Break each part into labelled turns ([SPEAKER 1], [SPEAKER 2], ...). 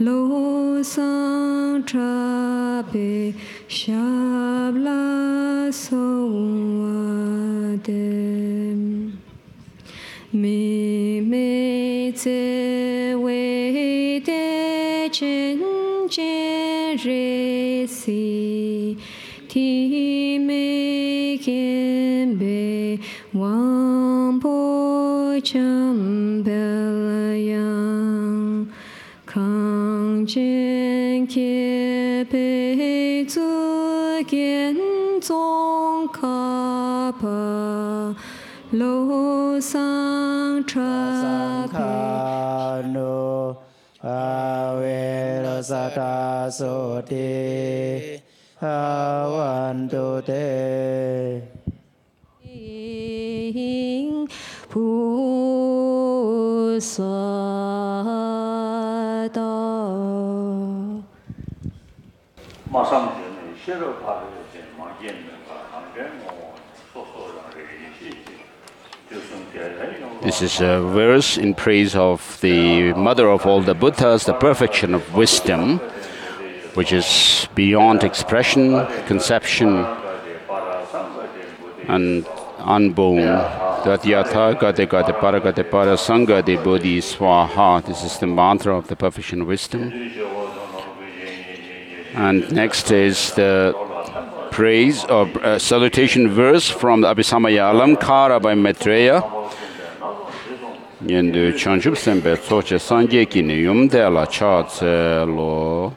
[SPEAKER 1] Lo sang tra be shabla so adem me te we de chen chen re si ti me ken be wang po cham bel yang Kang Chen Kie Pei Zu Gen Zong Ka Pa Lo Sang Tra
[SPEAKER 2] Ka No A We Lo Sa Ta So Te Ha Wan Tu Te Pu Sa
[SPEAKER 3] This is a verse in praise of the mother of all the Buddhas, the perfection of wisdom, which is beyond expression, conception, and unborn. Tatyatha gate gate paragate para sangha de bodhi swaha. This is the mantra of the perfection of wisdom. And next is the praise or salutation verse from the Abhisamaya Alamkara by Maitreya. Yendu chanchup sembe soche sangye kini yumdela chatse lo.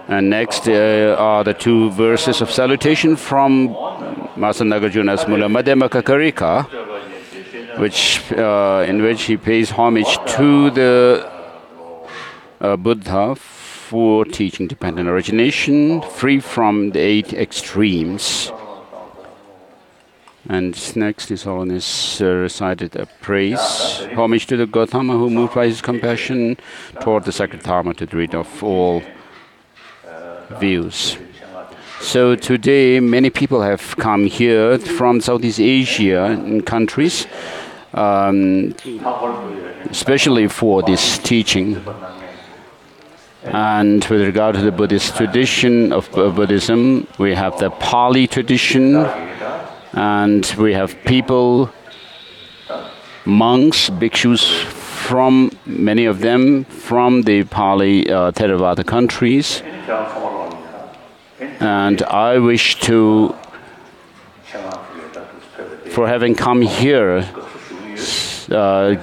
[SPEAKER 3] And next are the two verses of salutation from Master Nagarjuna's Mula Madhyama Kakarika, in which he pays homage to the Buddha for teaching dependent origination, free from the 8 extremes. And next, His Holiness recited a praise, homage to the Gautama who, moved by his compassion, taught the sacred Dharma to the rid of all views. So today, many people have come here from Southeast Asia and countries, especially for this teaching. And with regard to the Buddhist tradition of Buddhism, we have the Pali tradition, and we have people, monks, bhikshus, from many of them from the Pali Theravada countries. And I wish to, for having come here,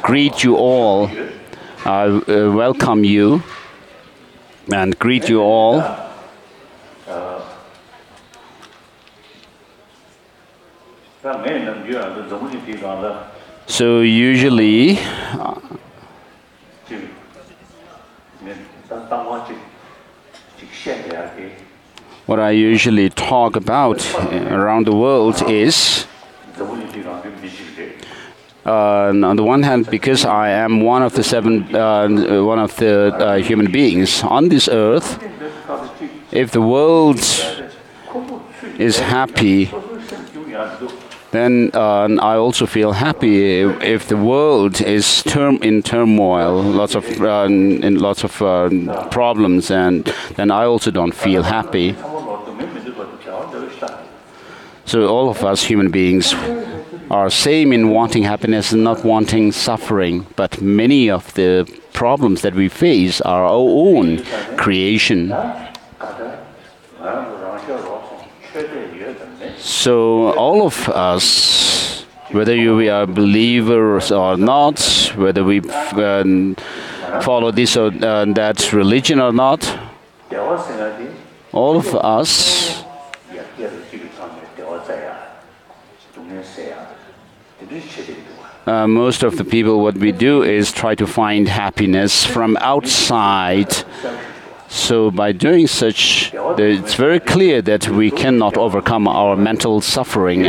[SPEAKER 3] greet you all. I welcome you and greet you all. So usually, what I usually talk about around the world is, on the one hand, because I am one of the human beings on this earth, if the world is happy, then I also feel happy. If the world is in turmoil, lots of problems, and then I also don't feel happy. So all of us human beings are same in wanting happiness and not wanting suffering. But many of the problems that we face are our own creation. So all of us, whether we are believers or not, whether we follow this or that religion or not, all of us most of the people, what we do is try to find happiness from outside. so by doing such, it's very clear that we cannot overcome our mental suffering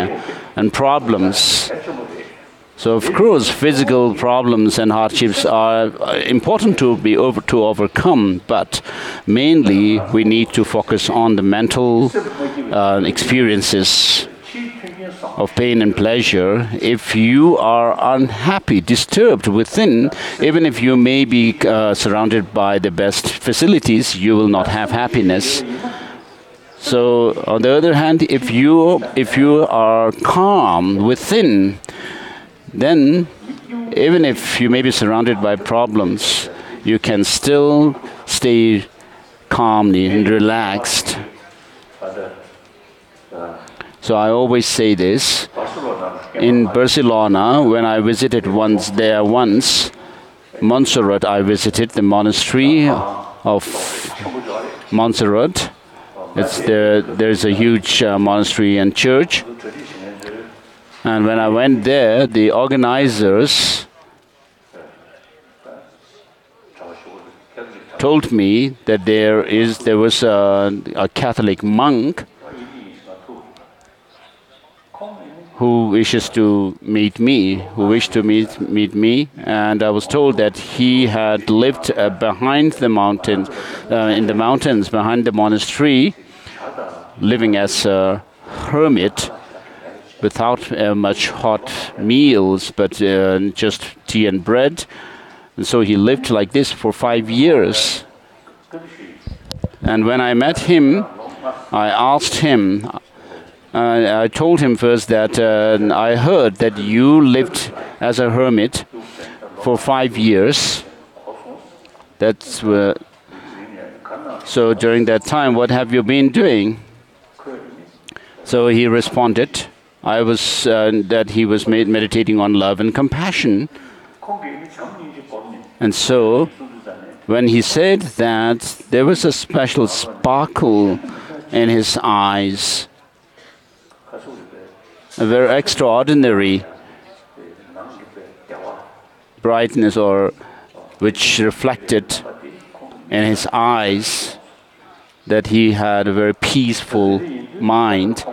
[SPEAKER 3] and problems. So of course, physical problems and hardships are important to overcome, but mainly we need to focus on the mental experiences of pain and pleasure. If you are unhappy, disturbed within, even if you may be surrounded by the best facilities, you will not have happiness. So on the other hand, if you are calm within, then even if you may be surrounded by problems, you can still stay calmly and relaxed. So I always say this. In Barcelona, when I visited once, Montserrat, I visited the monastery of Montserrat. There's a huge monastery and church. And when I went there, the organizers told me that there was a Catholic monk who wished to meet me, and I was told that he had lived behind the mountains, in the mountains behind the monastery, living as a hermit, without much hot meals, but just tea and bread. And so he lived like this for 5 years. And when I met him, I asked him, I told him first that I heard that you lived as a hermit for 5 years. So during that time, what have you been doing? So he responded, that he was meditating on love and compassion. And so, when he said that, there was a special sparkle in his eyes, a very extraordinary brightness, which reflected in his eyes that he had a very peaceful mind.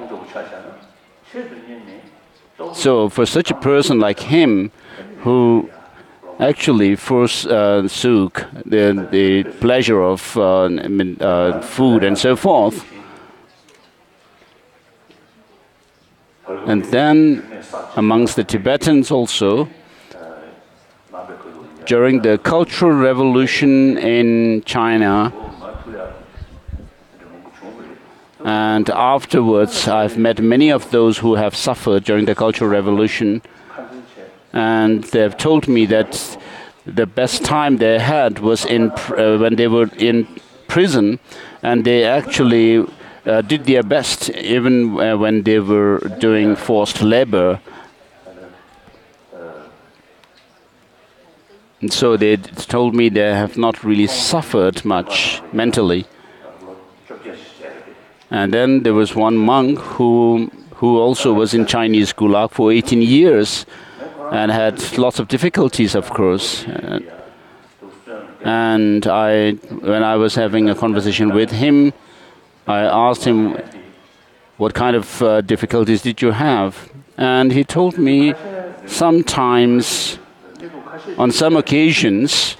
[SPEAKER 3] So for such a person like him, who actually forsook the pleasure of food and so forth, and then amongst the Tibetans also, during the Cultural Revolution in China, and afterwards I've met many of those who have suffered during the Cultural Revolution, and they've told me that the best time they had was when they were in prison, and they actually did their best even when they were doing forced labor. And so they told me they have not really suffered much mentally. And then there was one monk who also was in Chinese gulag for 18 years and had lots of difficulties, of course. And when I was having a conversation with him, I asked him, what kind of difficulties did you have? And he told me sometimes, on some occasions,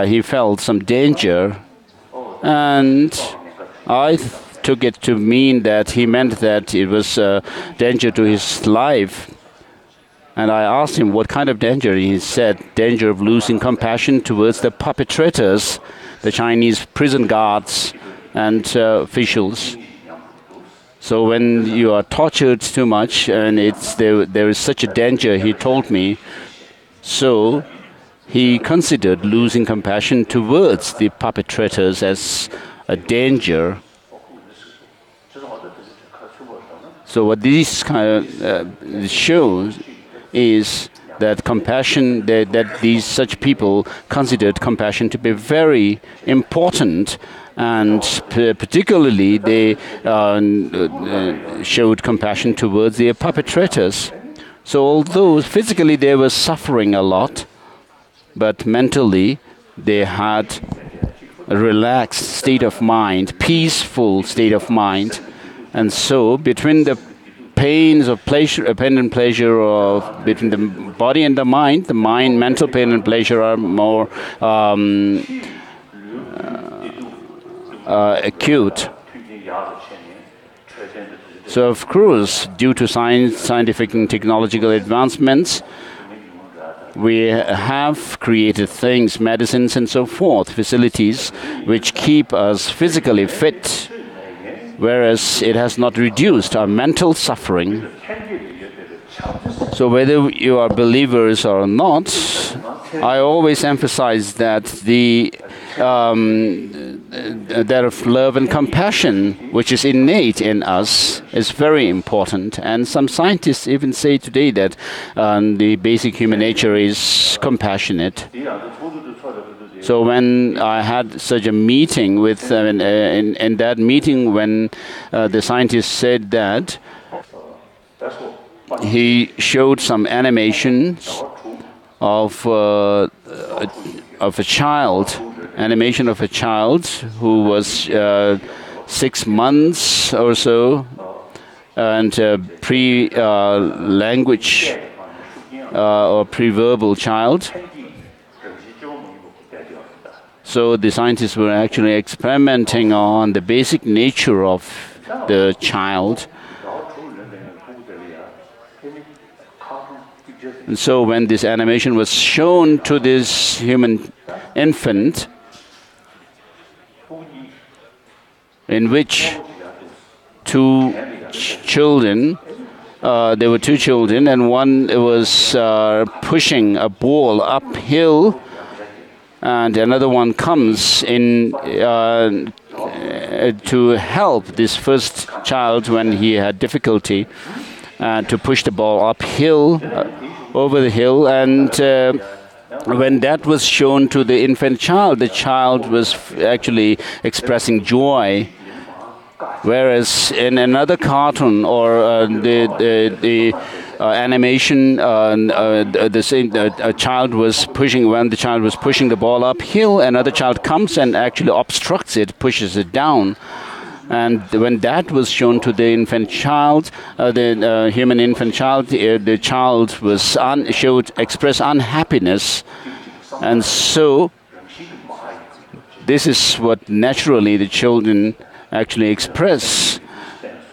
[SPEAKER 3] he felt some danger, and I took it to mean that he meant that it was a danger to his life. And I asked him what kind of danger. He said, danger of losing compassion towards the perpetrators, the Chinese prison guards and officials. So when you are tortured too much, and there is such a danger, he told me, so he considered losing compassion towards the perpetrators as a danger. So what this kind of shows is that compassion, that such people considered compassion to be very important, and particularly they showed compassion towards their perpetrators. So although physically they were suffering a lot, but mentally they had relaxed state of mind, peaceful state of mind. And so between the pains of pleasure, pain and pleasure, or between the body and the mind, mental pain and pleasure are more acute. So of course, due to scientific and technological advancements, we have created things, medicines and so forth, facilities which keep us physically fit, whereas it has not reduced our mental suffering. So whether you are believers or not, I always emphasize that that of love and compassion, which is innate in us, is very important. And some scientists even say today that the basic human nature is compassionate. So when I had such a meeting with, in that meeting when the scientist said that, he showed some animations of a child, animation of a child who was 6 months or so, and pre-language or pre-verbal child. So the scientists were actually experimenting on the basic nature of the child. And so when this animation was shown to this human infant, in which two children, there were two children, and one was pushing a ball uphill, and another one comes in to help this first child when he had difficulty to push the ball uphill, over the hill, and when that was shown to the infant child, the child was actually expressing joy. Whereas in another cartoon or the animation, a child was pushing, when the child was pushing the ball uphill, another child comes and actually obstructs it, pushes it down. And when that was shown to the infant child, the human infant child, the child was expressed unhappiness. And so this is what naturally the children actually express.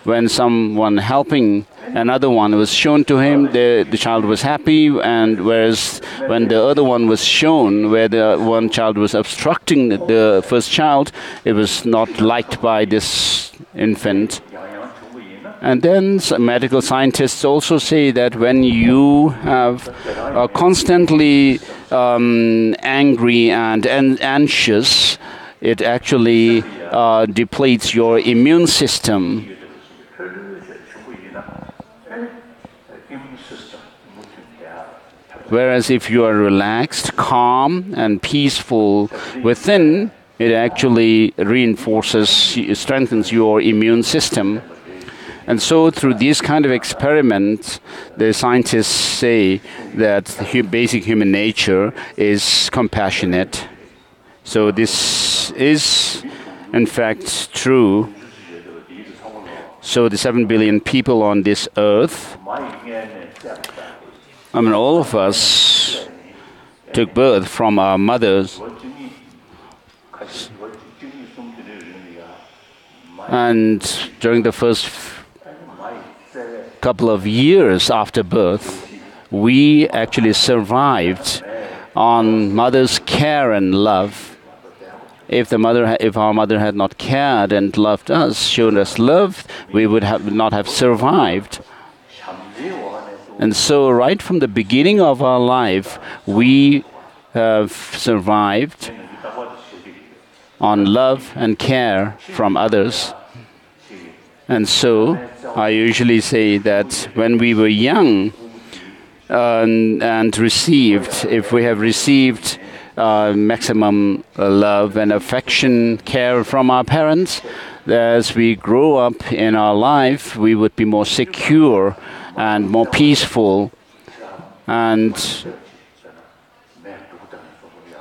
[SPEAKER 3] When someone helping another one was shown to him, the child was happy, and whereas when the other one was shown, where the one child was obstructing the first child, it was not liked by this infant. And then some medical scientists also say that when you have constantly angry and anxious, it actually depletes your immune system. Whereas if you are relaxed, calm, and peaceful within, it actually strengthens your immune system. And so through these kind of experiments, the scientists say that the basic human nature is compassionate. So this is, in fact, true. So the 7 billion people on this earth, I mean, all of us took birth from our mothers. And during the first couple of years after birth, we actually survived on mother's care and love. If our mother had not cared and loved us, shown us love, we would not have survived. And so right from the beginning of our life, we have survived on love and care from others. And so I usually say that when we were young and received, if we have received maximum love and affection, care from our parents, as we grow up in our life, we would be more secure and more peaceful. And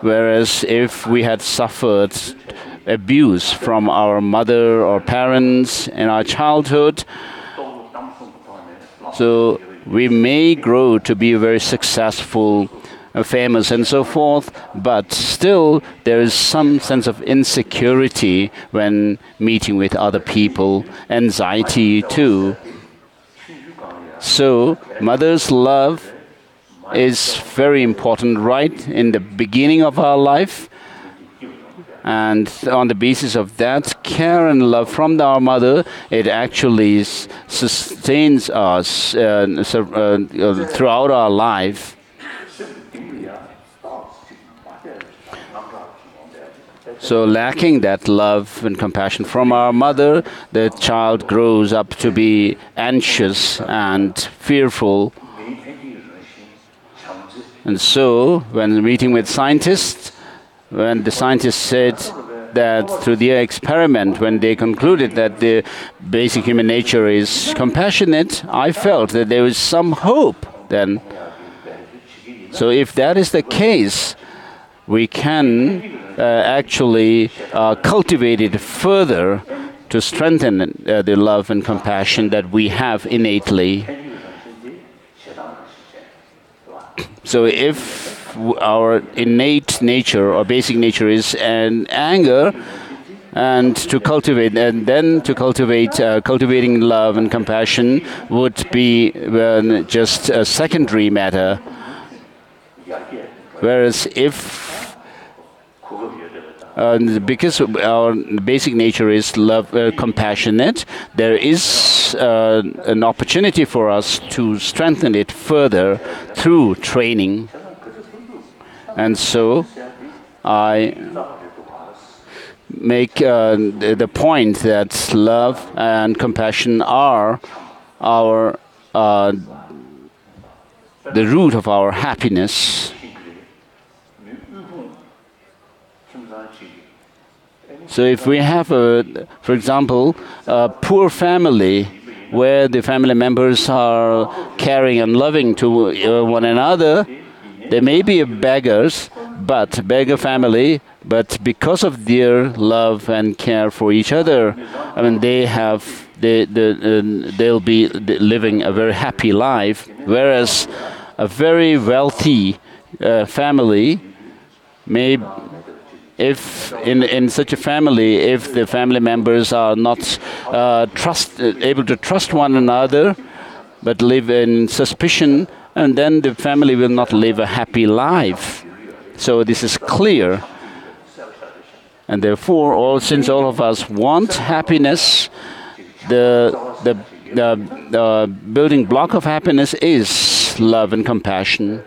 [SPEAKER 3] Whereas if we had suffered abuse from our mother or parents in our childhood, so we may grow to be very successful, famous and so forth, but still there is some sense of insecurity when meeting with other people, anxiety too. So mother's love is very important right in the beginning of our life, and on the basis of that care and love from our mother, it actually sustains us throughout our life. So lacking that love and compassion from our mother, the child grows up to be anxious and fearful. And so, when meeting with scientists, when the scientists said that through their experiment, when they concluded that the basic human nature is compassionate, I felt that there was some hope then. So if that is the case, we can actually cultivate it further to strengthen the love and compassion that we have innately. So if our innate nature or basic nature is an anger, and to cultivate, and then to cultivate, cultivating love and compassion would be just a secondary matter. Whereas if, because our basic nature is love, compassionate, there is an opportunity for us to strengthen it further through training. And so I make the point that love and compassion are our the root of our happiness. So if we have, for example, a poor family where the family members are caring and loving to one another, they may be beggars, but beggar family, but because of their love and care for each other, I mean, they'll be living a very happy life. Whereas a very wealthy family may, if in such a family, if the family members are not able to trust one another, but live in suspicion, and then the family will not live a happy life. So this is clear. And therefore, since all of us want happiness, the building block of happiness is love and compassion.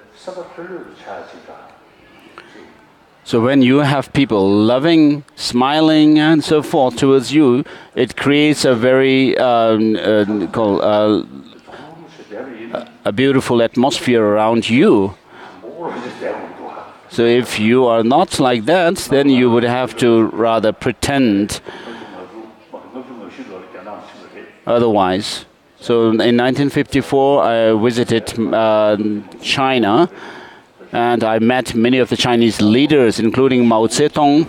[SPEAKER 3] So when you have people loving, smiling, and so forth towards you, it creates a very a beautiful atmosphere around you. So if you are not like that, then you would have to rather pretend otherwise. So in 1954, I visited China, and I met many of the Chinese leaders, including Mao Zedong.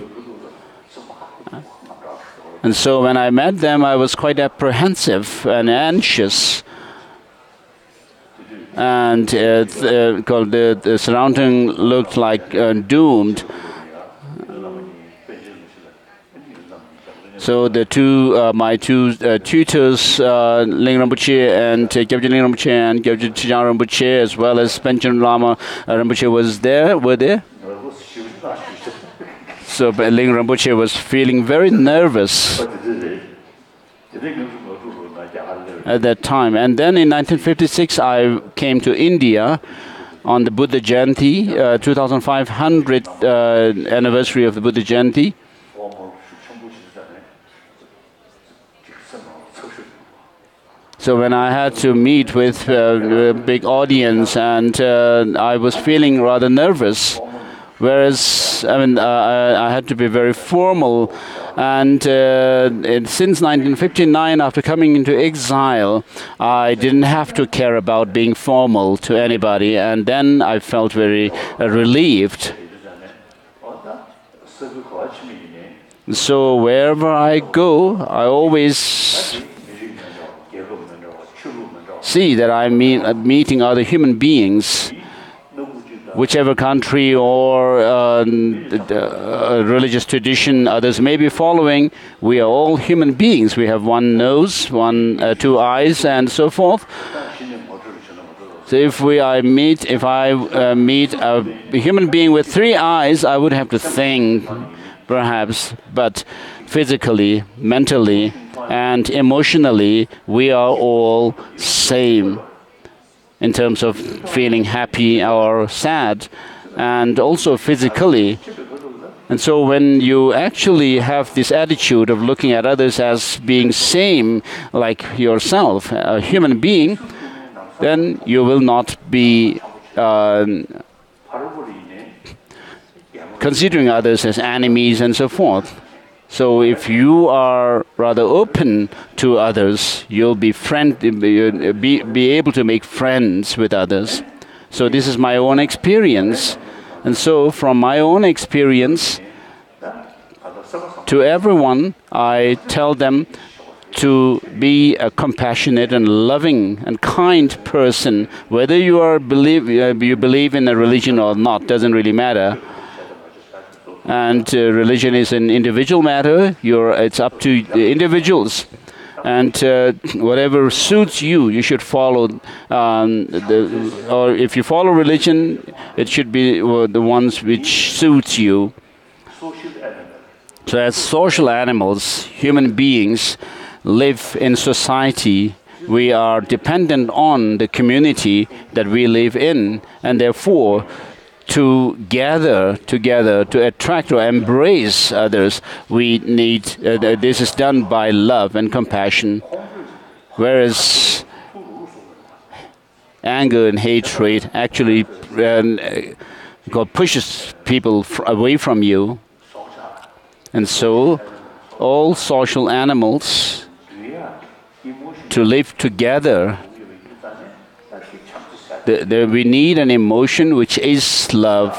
[SPEAKER 3] And so when I met them, I was quite apprehensive and anxious. And the surrounding looked like doomed. So the my two tutors, Ling Rinpoche and Gyabje Ling Rinpoche and Gyabje Chijang Rinpoche, as well as Panchen Lama Rinpoche were there. So Ling Rinpoche was feeling very nervous at that time. And then in 1956, I came to India on the Buddha Jayanti, 2500th anniversary of the Buddha Jayanti. So when I had to meet with a big audience, and I was feeling rather nervous, whereas I mean I had to be very formal. And since 1959, after coming into exile, I didn't have to care about being formal to anybody, and then I felt very relieved. So wherever I go, I always see that I'm meeting other human beings, whichever country or religious tradition others may be following. We are all human beings. We have one nose, two eyes, and so forth. So if I meet a human being with three eyes, I would have to think, perhaps, but physically, mentally, and emotionally, we are all same in terms of feeling happy or sad, and also physically. And so when you actually have this attitude of looking at others as being same like yourself, a human being, then you will not be considering others as enemies and so forth. So if you are rather open to others, you'll be able to make friends with others. So this is my own experience. And so from my own experience, to everyone, I tell them to be a compassionate and loving and kind person. Whether you believe in a religion or not, doesn't really matter. And religion is an individual matter. It's up to the individuals. And whatever suits you, you should follow. Or if you follow religion, it should be the ones which suits you. So as social animals, human beings live in society. We are dependent on the community that we live in, and therefore, to gather together, to attract or embrace others, we need, this is done by love and compassion. Whereas anger and hatred actually pushes people away from you. And so, all social animals, to live together, we need an emotion which is love.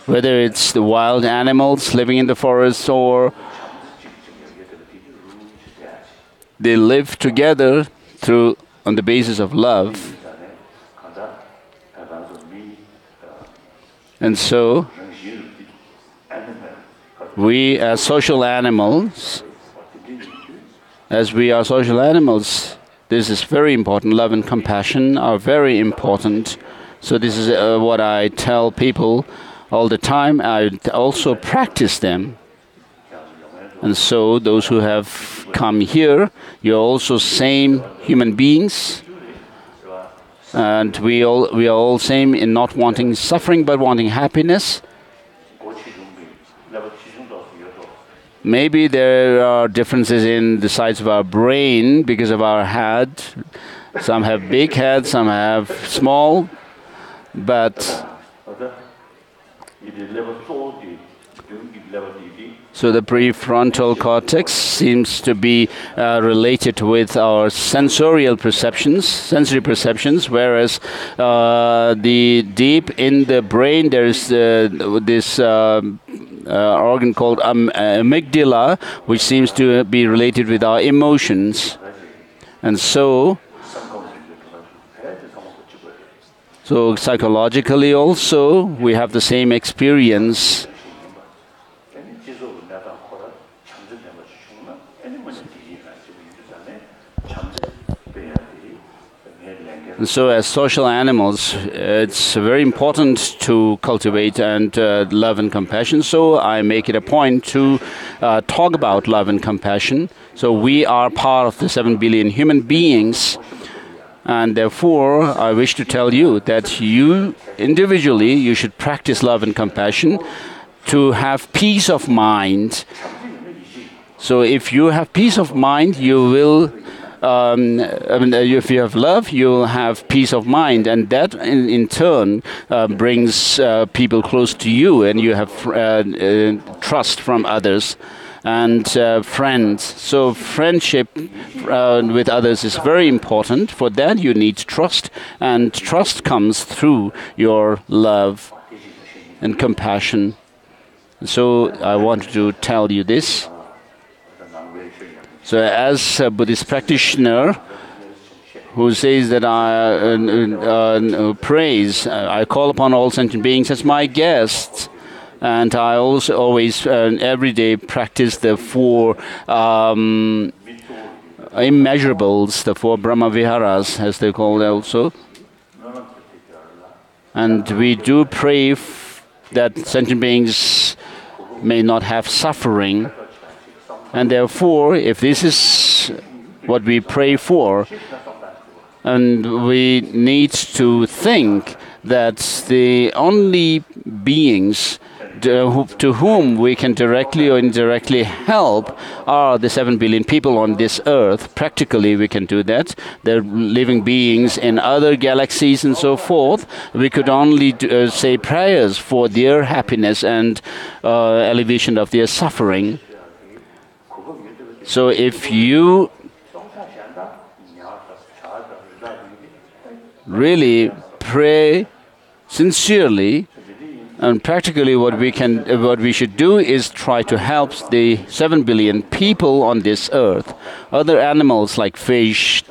[SPEAKER 3] Whether it's the wild animals living in the forest or they live together on the basis of love. And so, we as social animals, this is very important. Love and compassion are very important. So this is what I tell people all the time. I also practice them. And so those who have come here, you're also same human beings. And we are all same in not wanting suffering but wanting happiness. Maybe there are differences in the size of our brain because of our head. Some have big heads, some have small. But so the prefrontal cortex seems to be related with our sensory perceptions, whereas the deep in the brain there is this organ called amygdala, which seems to be related with our emotions. And so psychologically also, we have the same experience. And so as social animals, it's very important to cultivate and love and compassion. So I make it a point to talk about love and compassion. So we are part of the 7 billion human beings. And therefore, I wish to tell you that you, individually, you should practice love and compassion to have peace of mind. So if you have peace of mind, you will... if you have love, you'll have peace of mind, and that in turn brings people close to you, and you have trust from others and friends. So friendship with others is very important. For that you need trust, and trust comes through your love. and compassion. So I wanted to tell you this. So as a Buddhist practitioner who says that I praise, I call upon all sentient beings as my guests, and I also always every day practice the four immeasurables, the four Brahma Viharas, as they call it also. And we do pray that sentient beings may not have suffering. And therefore, if this is what we pray for, and we need to think that the only beings to whom we can directly or indirectly help are the 7 billion people on this earth. Practically, we can do that. There are living beings in other galaxies and so forth. We could only say prayers for their happiness and alleviation of their suffering. So if you really pray sincerely, and practically what we should do is try to help the 7 billion people on this earth. Other animals like fish,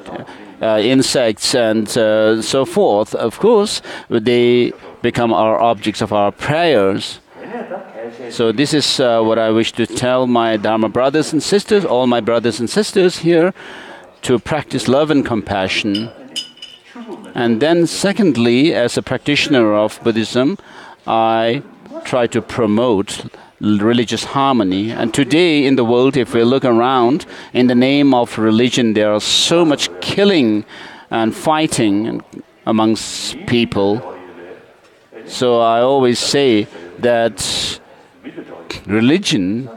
[SPEAKER 3] insects and so forth, of course, they become our objects of our prayers. So this is what I wish to tell my Dharma brothers and sisters, all my brothers and sisters here, to practice love and compassion. And then secondly, as a practitioner of Buddhism, I try to promote religious harmony. And today in the world, if we look around, in the name of religion, there are so much killing and fighting amongst people. So I always say that religion,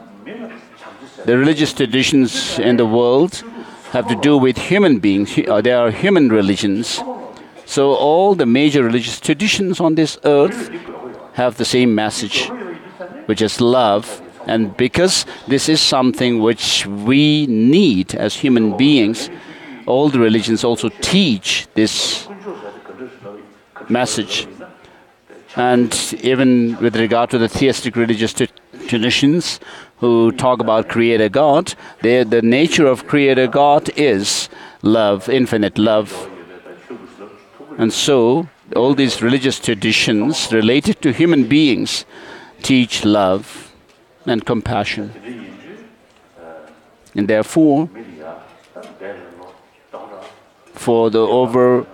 [SPEAKER 3] the religious traditions in the world have to do with human beings. They are human religions. So all the major religious traditions on this earth have the same message, which is love. And because this is something which we need as human beings, all the religions also teach this message. And even with regard to the theistic religious traditions who talk about Creator God, the nature of Creator God is love, infinite love. And so all these religious traditions related to human beings teach love and compassion. And therefore, for the over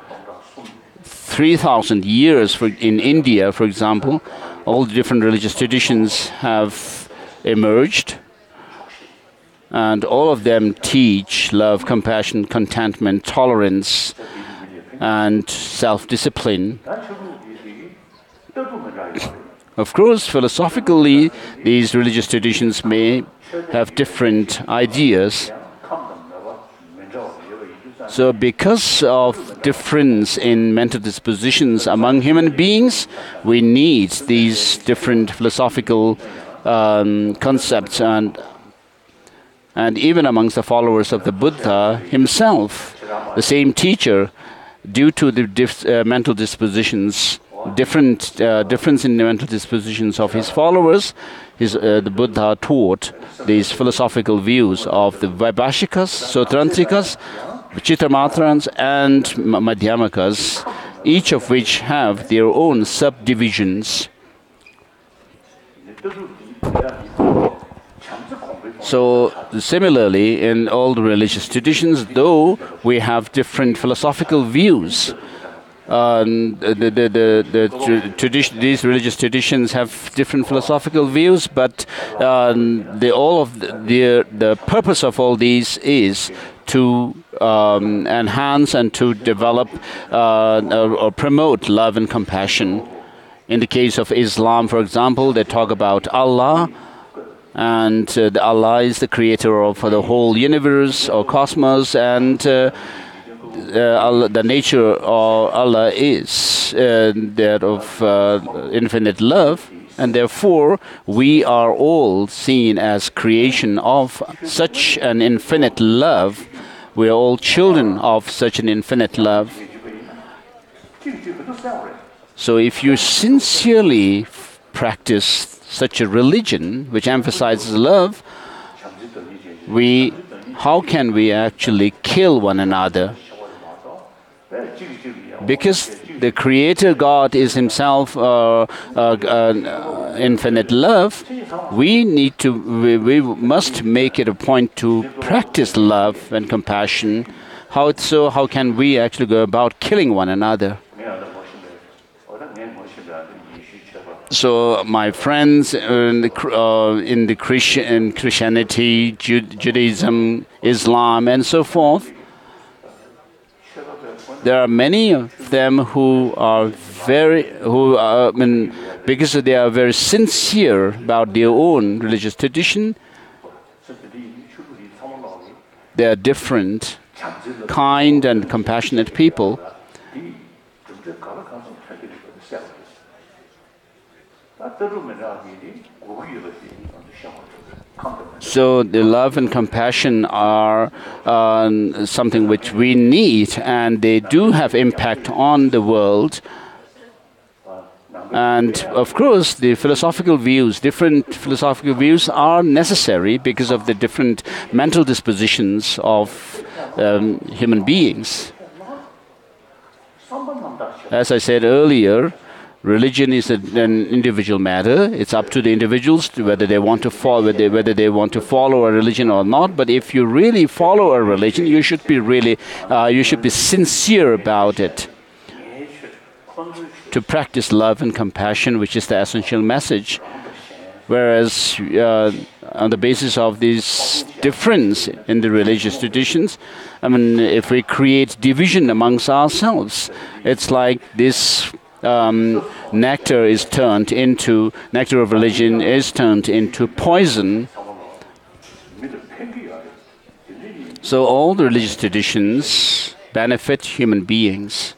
[SPEAKER 3] 3,000 years in India, for example, all the different religious traditions have emerged, and all of them teach love, compassion, contentment, tolerance, and self-discipline. Of course, philosophically, these religious traditions may have different ideas. So because of difference in mental dispositions among human beings, we need these different philosophical concepts, and even amongst the followers of the Buddha himself, the same teacher, due to the mental dispositions, difference in the mental dispositions of his followers, the Buddha taught these philosophical views of the Vaibhashikas, Sutrantikas, Chittamatrans and Madhyamakas, each of which have their own subdivisions. So similarly, in all the religious traditions, though we have different philosophical views, these religious traditions have different philosophical views, but the purpose of all these is to enhance and to develop or promote love and compassion. In the case of Islam, for example, they talk about Allah, and Allah is the creator of the whole universe or cosmos, and the nature of Allah is that of infinite love, and therefore we are all seen as creation of such an infinite love. We are all children of such an infinite love. So if you sincerely practice such a religion which emphasizes love, how can we actually kill one another? Because the Creator God is Himself infinite love, we must make it a point to practice love and compassion. How can we actually go about killing one another? So, my friends in Christianity, Judaism, Islam, and so forth, there are many of them who are because they are very sincere about their own religious tradition. They are different, kind and compassionate people. So the love and compassion are something which we need, and they do have impact on the world. And of course, the different philosophical views are necessary because of the different mental dispositions of human beings. As I said earlier, religion is an individual matter. It's up to the individuals whether they want to follow a religion or not. But if you really follow a religion, you should be sincere about it. To practice love and compassion, which is the essential message. Whereas on the basis of this difference in the religious traditions, if we create division amongst ourselves, it's like this nectar of religion is turned into poison. So all the religious traditions benefit human beings.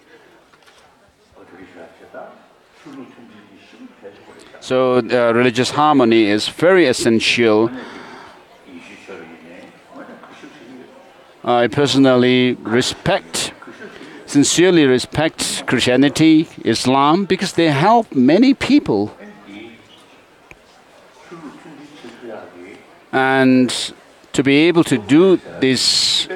[SPEAKER 3] So religious harmony is very essential. I personally sincerely respect Christianity, Islam, because they help many people. And to be able to do this,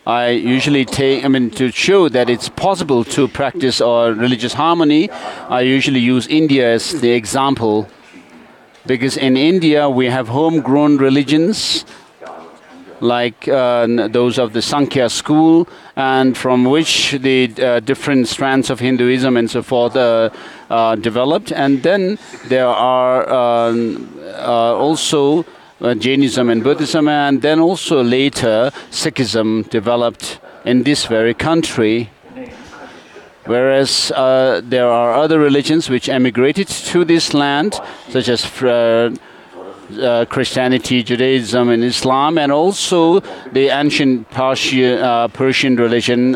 [SPEAKER 3] I usually to show that it's possible to practice religious harmony, I usually use India as the example. Because in India, we have homegrown religions, like those of the Sankhya school, and from which the different strands of Hinduism and so forth developed. And then there are also Jainism and Buddhism, and then also later Sikhism developed in this very country. Whereas there are other religions which emigrated to this land, such as Christianity, Judaism, and Islam, and also the ancient Persian religion,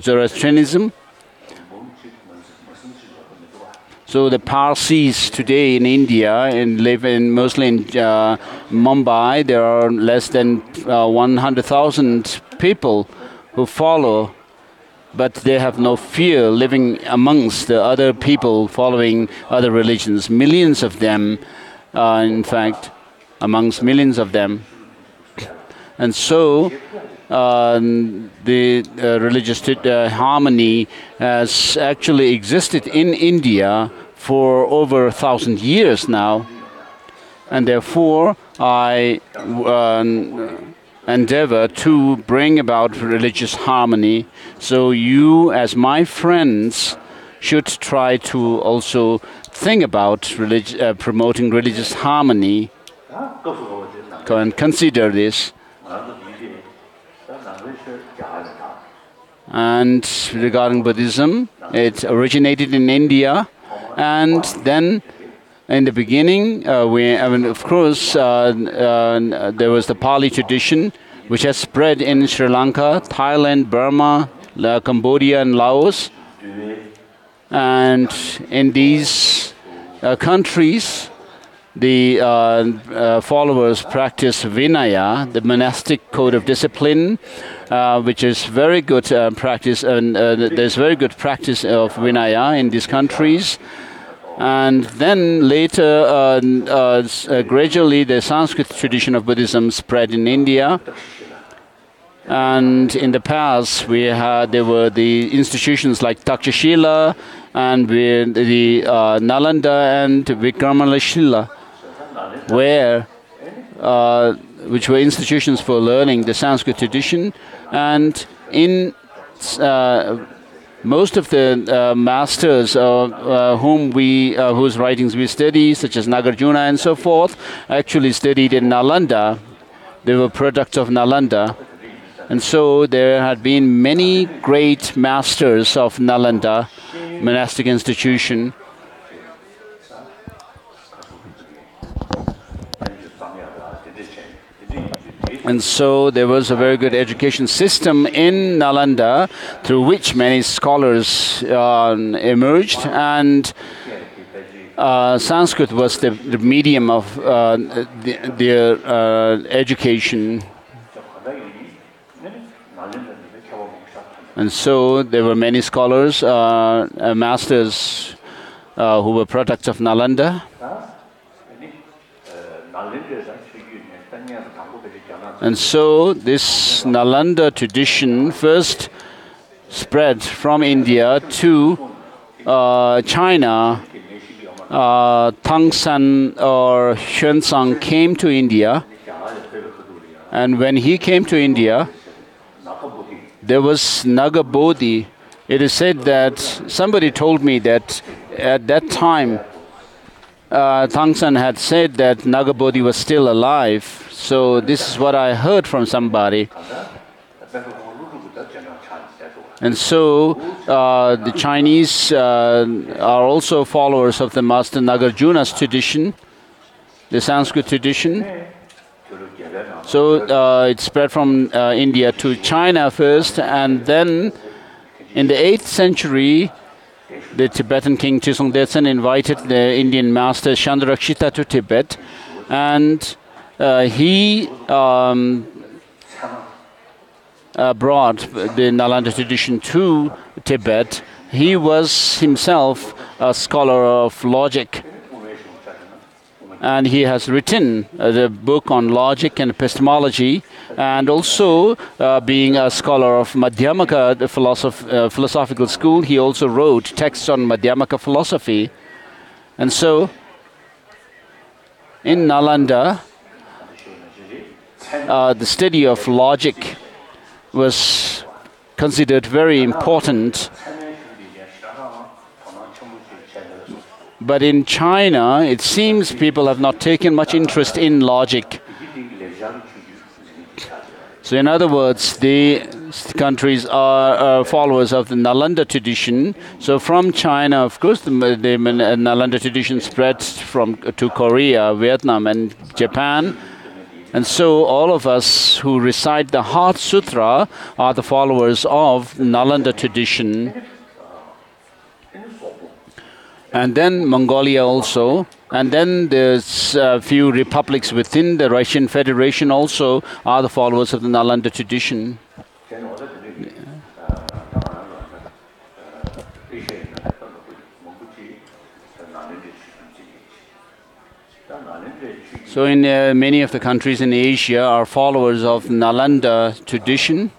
[SPEAKER 3] Zoroastrianism. So the Parsis today in India and live mostly in Mumbai. There are less than 100,000 people who follow, but they have no fear living amongst the other people following other religions. Millions of them. In fact, amongst millions of them. And so the religious harmony has actually existed in India for over 1,000 years now. And therefore, I endeavor to bring about religious harmony. So you, as my friends, should try to also think about promoting religious harmony. And consider this. And regarding Buddhism, it originated in India, and then in the beginning, of course, there was the Pali tradition, which has spread in Sri Lanka, Thailand, Burma, Cambodia, and Laos. And in these countries, the followers practice Vinaya, the monastic code of discipline, which is very good practice, and there's very good practice of Vinaya in these countries. And then later, gradually, the Sanskrit tradition of Buddhism spread in India. And in the past, there were the institutions like Takshashila and the Nalanda and Vikramalashila, which were institutions for learning the Sanskrit tradition. And in most of the masters whose writings we study, such as Nagarjuna and so forth, actually studied in Nalanda. They were products of Nalanda. And so there had been many great masters of Nalanda, monastic institution. And so there was a very good education system in Nalanda through which many scholars emerged, and Sanskrit was the medium of their education. And so there were many scholars, masters who were products of Nalanda. And so this Nalanda tradition first spread from India to China. Tangsan or Xuanzang came to India, and when he came to India, there was Nagabodhi. It is said that somebody told me that at that time Tangsan had said that Nagabodhi was still alive. So this is what I heard from somebody. And so the Chinese are also followers of the Master Nagarjuna's tradition, the Sanskrit tradition. So it spread from India to China first, and then in the 8th century, the Tibetan king Chisung Detsen invited the Indian master Chandrakshita to Tibet, and he brought the Nalanda tradition to Tibet. He was himself a scholar of logic, and he has written the book on logic and epistemology, and also being a scholar of Madhyamaka, the philosophical school, he also wrote texts on Madhyamaka philosophy. And so in Nalanda, the study of logic was considered very important. But in China, it seems people have not taken much interest in logic. So in other words, the countries are followers of the Nalanda tradition. So from China, of course, the Nalanda tradition spread to Korea, Vietnam, and Japan. And so all of us who recite the Heart Sutra are the followers of Nalanda tradition. And then Mongolia also. And then there's a few republics within the Russian Federation also are the followers of the Nalanda tradition. So in many of the countries in Asia are followers of Nalanda tradition.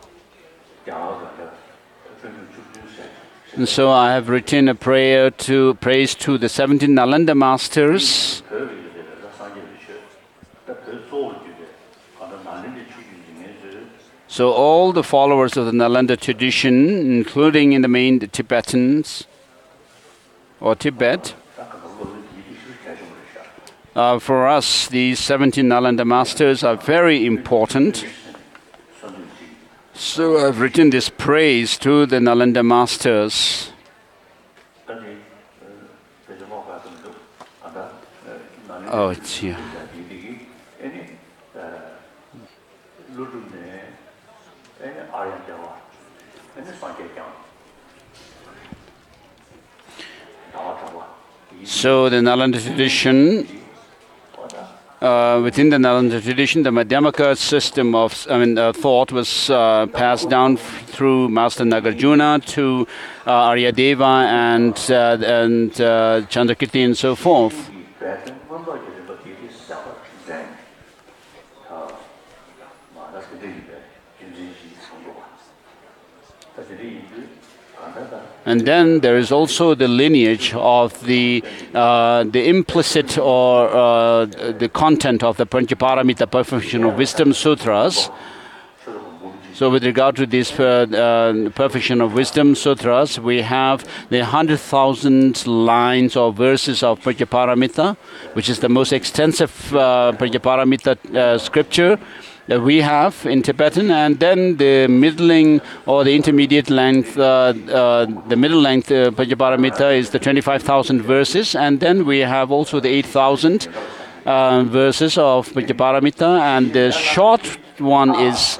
[SPEAKER 3] And so I have written a praise to the 17 Nalanda masters. So all the followers of the Nalanda tradition, including in the main Tibetans or Tibet, for us, these 17 Nalanda masters are very important. So I've written this praise to the Nalanda masters. Oh, it's here. So the Nalanda tradition within the Nalanda tradition, the Madhyamaka system of thought was passed down through Master Nagarjuna to Aryadeva and Chandrakirti and so forth. And then there is also the lineage of the implicit or the content of the Panchaparamita Perfection of Wisdom Sutras. So with regard to these Perfection of Wisdom Sutras, we have the 100,000 lines or verses of Panchaparamita, which is the most extensive Panchaparamita scripture that we have in Tibetan, and then the middling or the intermediate length, the middle length Panchaparamita is the 25,000 verses, and then we have also the 8,000 verses of Panchaparamita, and the short one is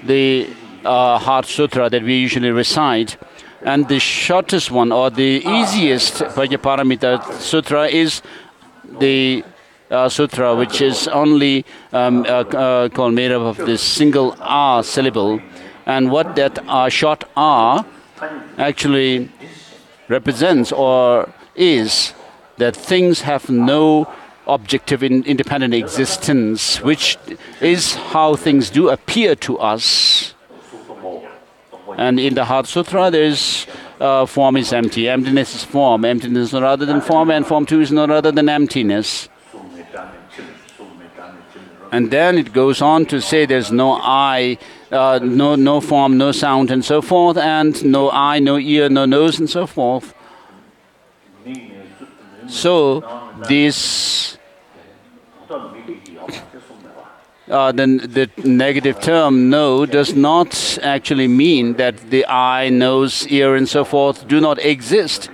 [SPEAKER 3] the Heart Sutra that we usually recite. And the shortest one or the easiest Panchaparamita Sutra is the sutra, which is only called made up of this single R syllable, and what that short R actually represents or is that things have no objective independent existence, which is how things do appear to us. And in the Heart Sutra, there is form is empty, emptiness is form, emptiness is no other than form, and form too is no other than emptiness. And then it goes on to say there's no eye, no form, no sound, and so forth, and no eye, no ear, no nose, and so forth. So this, the negative term no does not actually mean that the eye, nose, ear, and so forth do not exist,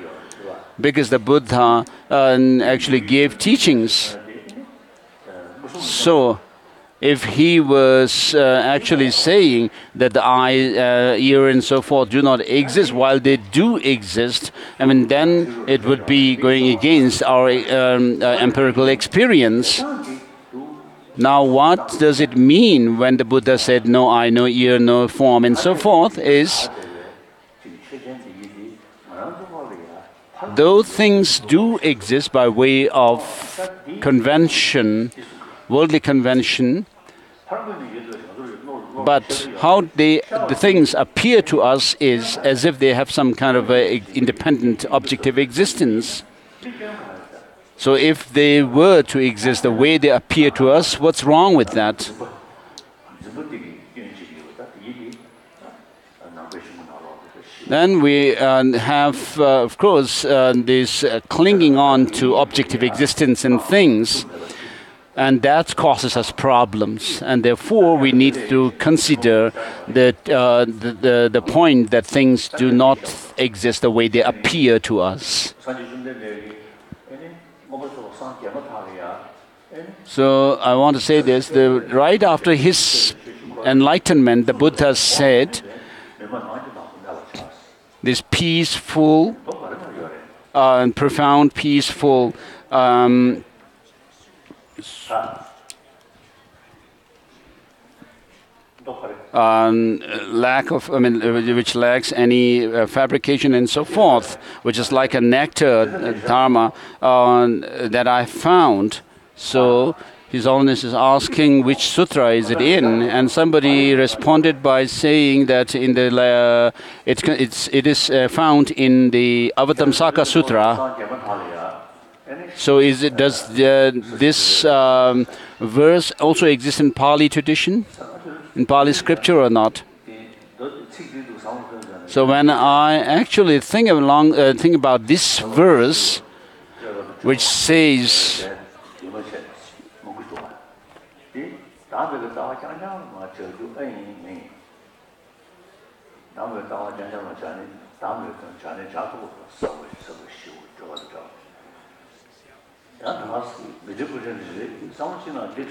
[SPEAKER 3] because the Buddha actually gave teachings. So if he was actually saying that the eye, ear, and so forth do not exist, while they do exist, then it would be going against our empirical experience. Now, what does it mean when the Buddha said no eye, no ear, no form, and so forth is, though things do exist by way of convention, worldly convention, but how the things appear to us is as if they have some kind of independent objective existence. So if they were to exist the way they appear to us, what's wrong with that? Then we have, of course, this clinging on to objective existence and things. And that causes us problems, and therefore we need to consider that the point that things do not exist the way they appear to us. So I want to say this: right after his enlightenment, the Buddha said, "This peaceful and profound, peaceful." Which lacks any fabrication and so forth, which is like a nectar, Dharma, that I found. So His Holiness is asking which sutra is it in, and somebody responded by saying that in the it is found in the Avatamsaka Sutra. So does this verse also exist in Pali tradition, in Pali scripture or not? So when I actually think about this verse, which says,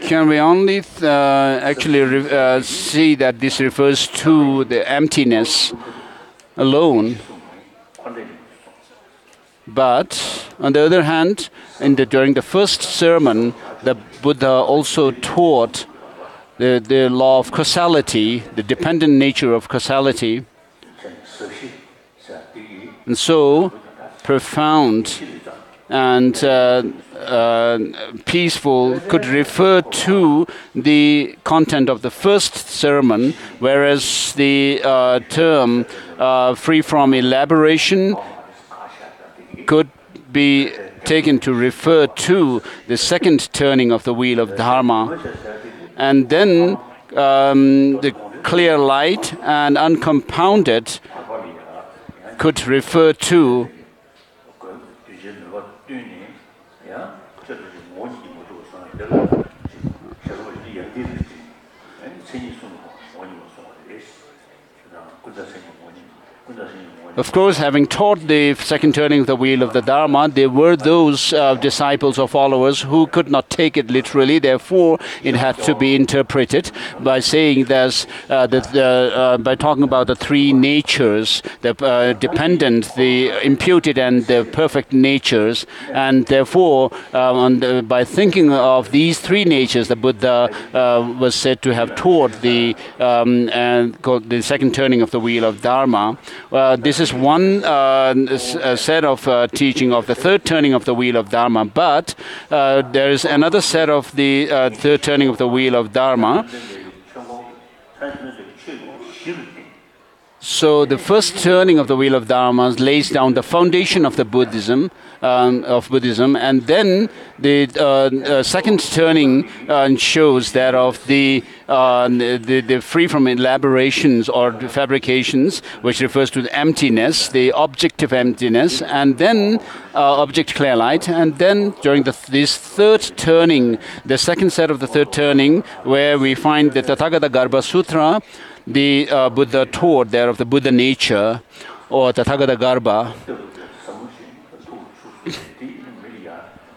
[SPEAKER 3] can we only actually see that this refers to the emptiness alone? But on the other hand, during the first sermon, the Buddha also taught the law of causality, the dependent nature of causality. And so, profound and peaceful could refer to the content of the first sermon, whereas the term free from elaboration could be taken to refer to the second turning of the wheel of Dharma. And then the clear light and uncompounded could refer to Of course, having taught the second turning of the wheel of the Dharma, there were those disciples or followers who could not take it literally. Therefore, it had to be interpreted by saying by talking about the three natures, the dependent, the imputed, and the perfect natures. And therefore, by thinking of these three natures, the Buddha was said to have taught the second turning of the wheel of Dharma. This is one set of teaching of the third turning of the wheel of Dharma, but there is another set of the third turning of the wheel of Dharma. So the first turning of the wheel of Dharma lays down the foundation of the Buddhism, and then the second turning shows that of the free from elaborations or fabrications, which refers to the emptiness, the objective emptiness, and then object clear light, and then during this third turning, the second set of the third turning, where we find the Tathagata Garbha Sutra, the Buddha taught there of the Buddha nature, or Tathagata Garbha.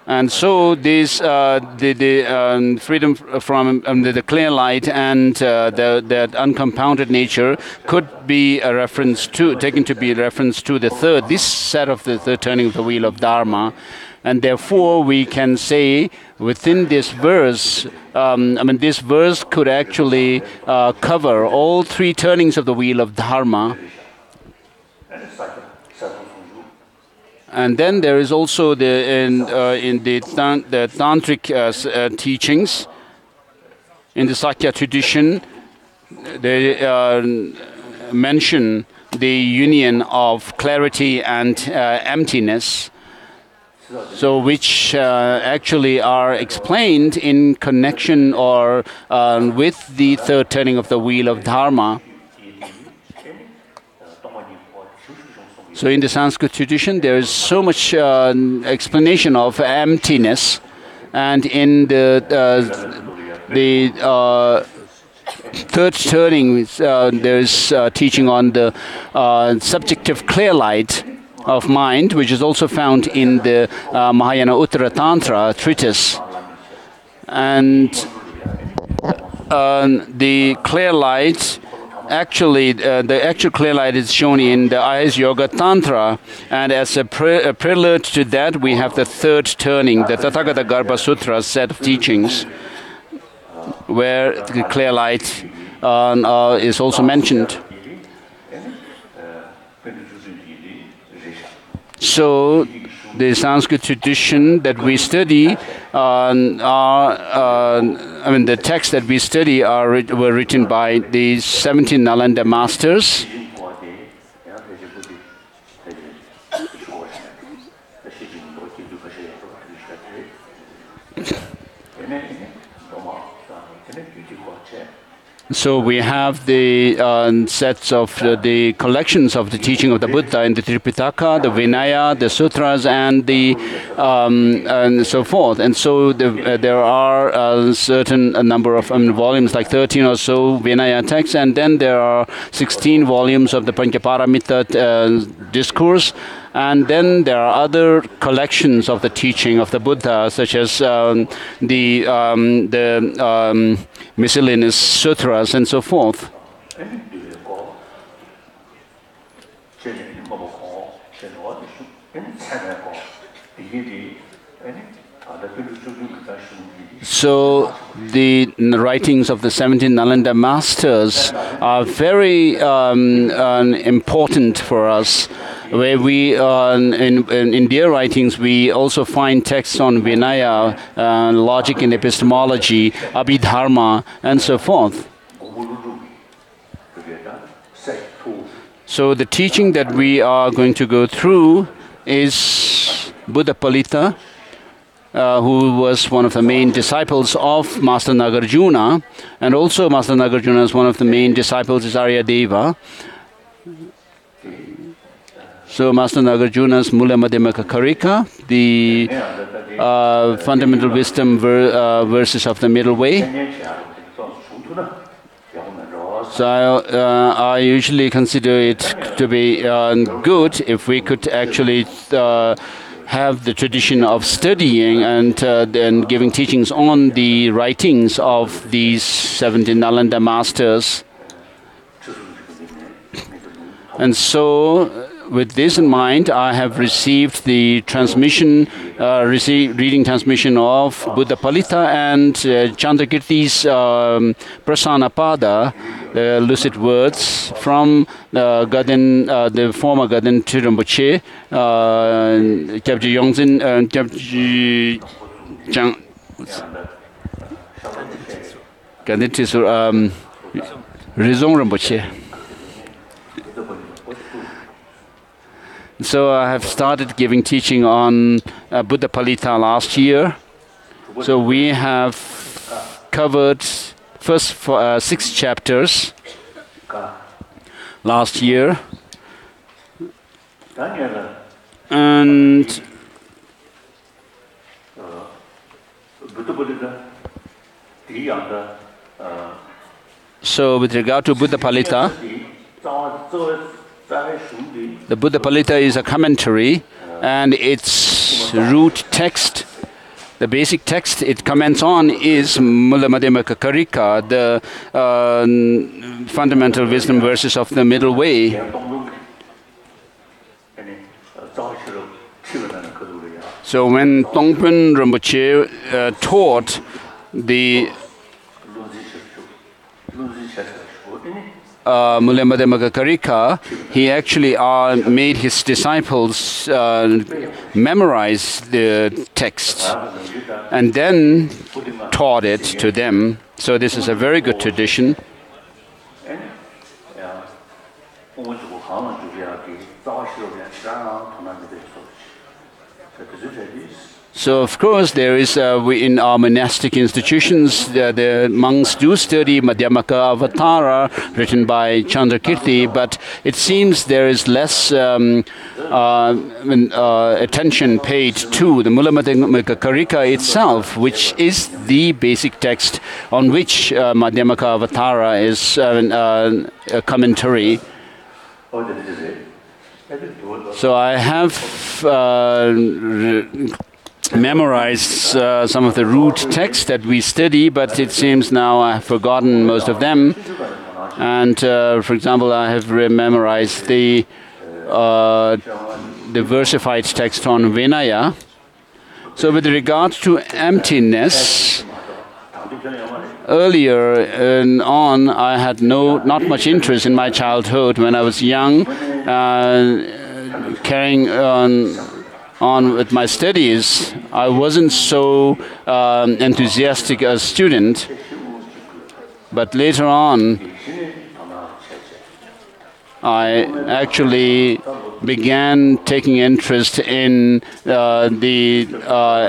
[SPEAKER 3] And so this the freedom from the clear light and that uncompounded nature could be a reference to, taken to be a reference to this set of the third turning of the wheel of Dharma. And therefore, we can say within this verse, this verse could actually cover all three turnings of the wheel of Dharma. And then there is also in the tantric teachings, in the Sakya tradition, they mention the union of clarity and emptiness. So which actually are explained in connection or with the third turning of the wheel of Dharma. So in the Sanskrit tradition, there is so much explanation of emptiness, and in the third turning, there is teaching on the subjective clear light of mind, which is also found in the Mahayana Uttara Tantra treatise. And the clear light, actually, the actual clear light is shown in the Ayurveda Yoga Tantra. And as a prelude to that, we have the third turning, the Tathagata Garbha Sutra set of teachings, where the clear light is also mentioned. So the Sanskrit tradition that we study the texts that we study were written by the 17 Nalanda masters. So we have the sets of the collections of the teaching of the Buddha in the Tripitaka, the Vinaya, the Sutras, and the and so forth. And so there are a certain number of volumes, like 13 or so Vinaya texts, and then there are 16 volumes of the Panchaparamita discourse. And then there are other collections of the teaching of the Buddha, such as the miscellaneous sutras and so forth. So the writings of the 17 Nalanda masters are very important for us. Where we, in their writings, we also find texts on Vinaya, logic and epistemology, Abhidharma, and so forth. So the teaching that we are going to go through is Buddhapalita, who was one of the main disciples of Master Nagarjuna, and also Master Nagarjuna is one of the main disciples is Aryadeva. So Master Nagarjuna's Mula Madhyamaka Karika, the fundamental wisdom verses of the middle way. So I usually consider it to be good if we could actually have the tradition of studying and giving teachings on the writings of these 17 Nalanda masters. And so, with this in mind, I have received the transmission, reading transmission of Buddhapalita and Chandrakirti's Prasanapada, the lucid words from the former Gaden Rinpoche, Kyabji Yongzin, Kyabji Gaden Rizong Rinpoche. So I have started giving teaching on Buddhapalita last year. So we have covered first 6 chapters last year. And so with regard to Buddhapalita, the Buddhapalita is a commentary, and its root text, the basic text it comments on, is Mula Madhyamaka Karika, the fundamental wisdom verses of the middle way. So when Tongpen Rinpoche taught the Mula Madhyamaka Karika, he actually made his disciples memorize the text and then taught it to them. So this is a very good tradition. So of course there is, in our monastic institutions, the monks do study Madhyamaka Avatara written by Chandrakirti, but it seems there is less attention paid to the Mula Madhyamaka Karika itself, which is the basic text on which Madhyamaka Avatara is a commentary. So I have memorized some of the root texts that we study, but it seems now I have forgotten most of them. And for example, I have memorized the versified text on Vinaya. So with regard to emptiness, earlier on I had not much interest in my childhood. When I was young, carrying on with my studies, I wasn't so enthusiastic as a student. But later on, I actually began taking interest in the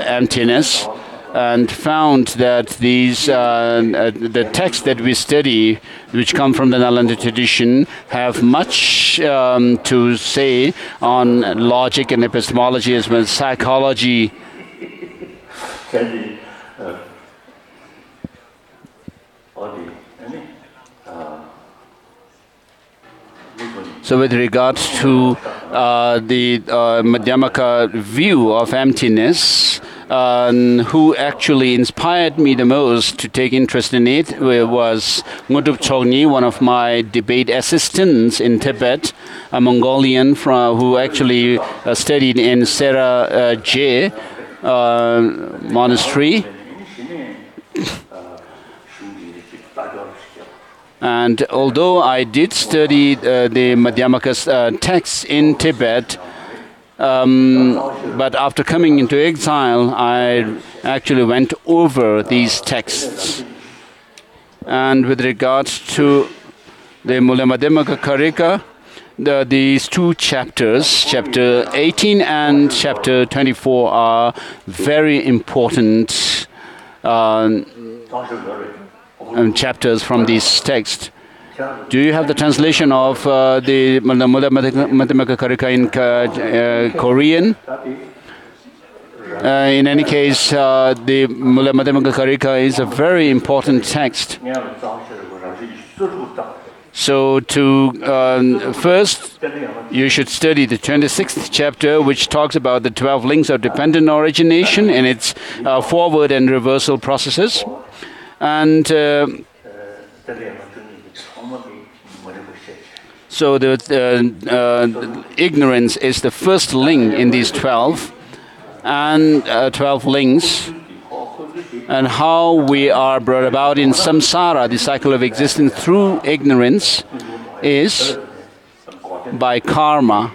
[SPEAKER 3] emptiness, and found that these the texts that we study, which come from the Nalanda tradition, have much to say on logic and epistemology as well as psychology. So with regard to the Madhyamaka view of emptiness, who actually inspired me the most to take interest in it was Ngudup Chogni, one of my debate assistants in Tibet, a Mongolian who actually studied in Sera J monastery. And although I did study the Madhyamaka's texts in Tibet, but after coming into exile, I actually went over these texts. And with regard to the Mula Madhyamaka Karika, these two chapters, chapter 18 and chapter 24, are very important chapters from this text. Do you have the translation of the Mula Madhyamaka Karika in Korean? In any case, the Mula Madhyamaka Karika is a very important text. So first, you should study the 26th chapter, which talks about the 12 links of dependent origination and its forward and reversal processes. And so the ignorance is the first link in these 12 links, and how we are brought about in samsara, the cycle of existence, through ignorance is by karma.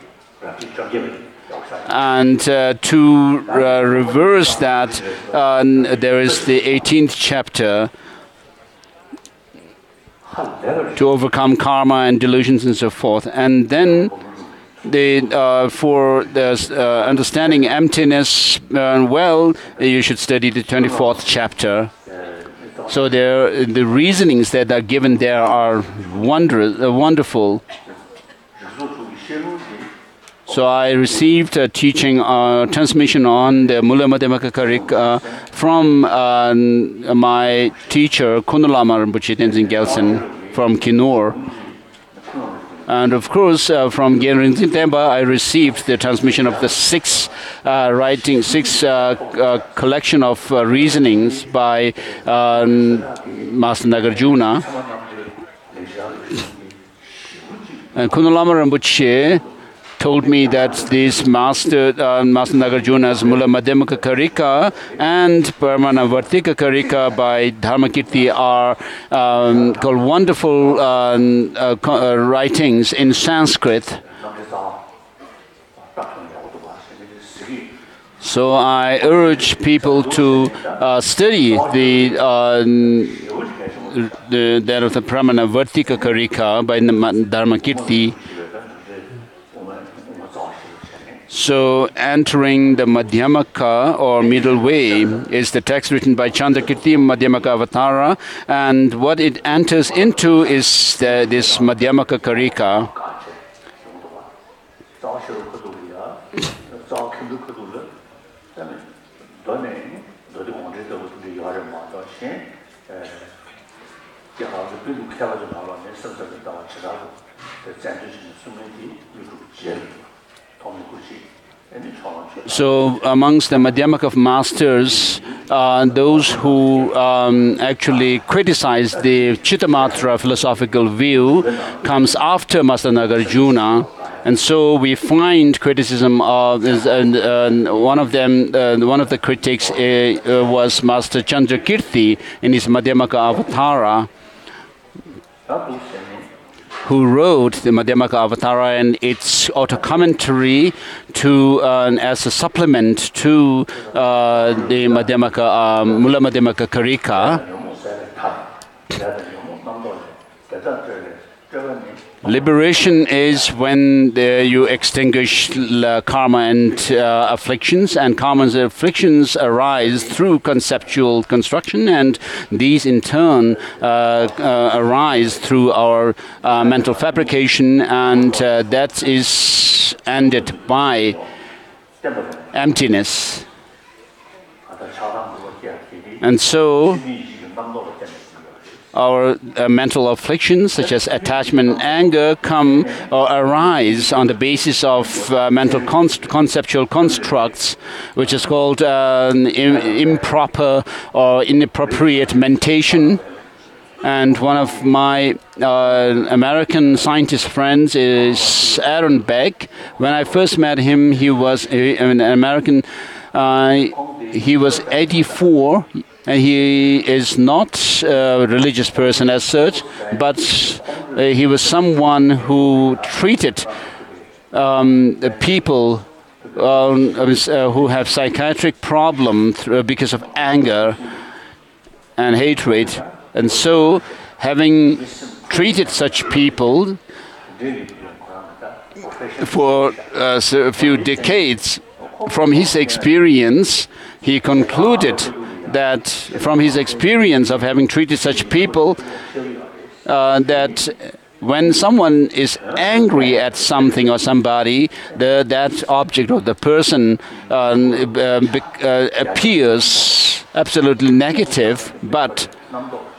[SPEAKER 3] And to reverse that, there is the 18th chapter, to overcome karma and delusions and so forth. And then for the understanding emptiness, you should study the 24th chapter. So the reasonings that are given there are wonderful. So I received a teaching, transmission on the Mula Madhyamaka Karika from my teacher, Lama Rinpoche Tenzin Gyaltsen from Kinur. And of course, from Gyaltsen Temba, I received the transmission of the six collection of reasonings by Master Nagarjuna. And Lama Rinpoche told me that this Master Nagarjuna's Mula Madhyamaka Karika and Parmanavartika Karika by Dharmakirti are called wonderful writings in Sanskrit. So I urge people to study that of the Parmanavartika Karika by Dharmakirti. So entering the Madhyamaka or middle way is the text written by Chandrakirti Madhyamaka Avatara, and what it enters into is this Madhyamaka Karika. So amongst the Madhyamaka masters, those who actually criticize the Chittamatra philosophical view comes after Master Nagarjuna. And so we find criticism of one of the critics was Master Chandrakirti in his Madhyamaka Avatara, who wrote the Madhyamaka Avatara and its auto-commentary as a supplement to the Madhyamaka, Mula Madhyamaka Karika. Liberation is when you extinguish karma and afflictions, and karma and afflictions arise through conceptual construction, and these in turn arise through our mental fabrication, and that is ended by emptiness. And so our mental afflictions, such as attachment and anger, come or arise on the basis of mental conceptual constructs, which is called improper or inappropriate mentation. And one of my American scientist friends is Aaron Beck. When I first met him, he was an American. He was 84. And he is not a religious person as such, but he was someone who treated people who have psychiatric problems because of anger and hatred. And so, having treated such people for a few decades, from his experience, he concluded that from his experience of having treated such people, that when someone is angry at something or somebody, that object or the person appears absolutely negative, but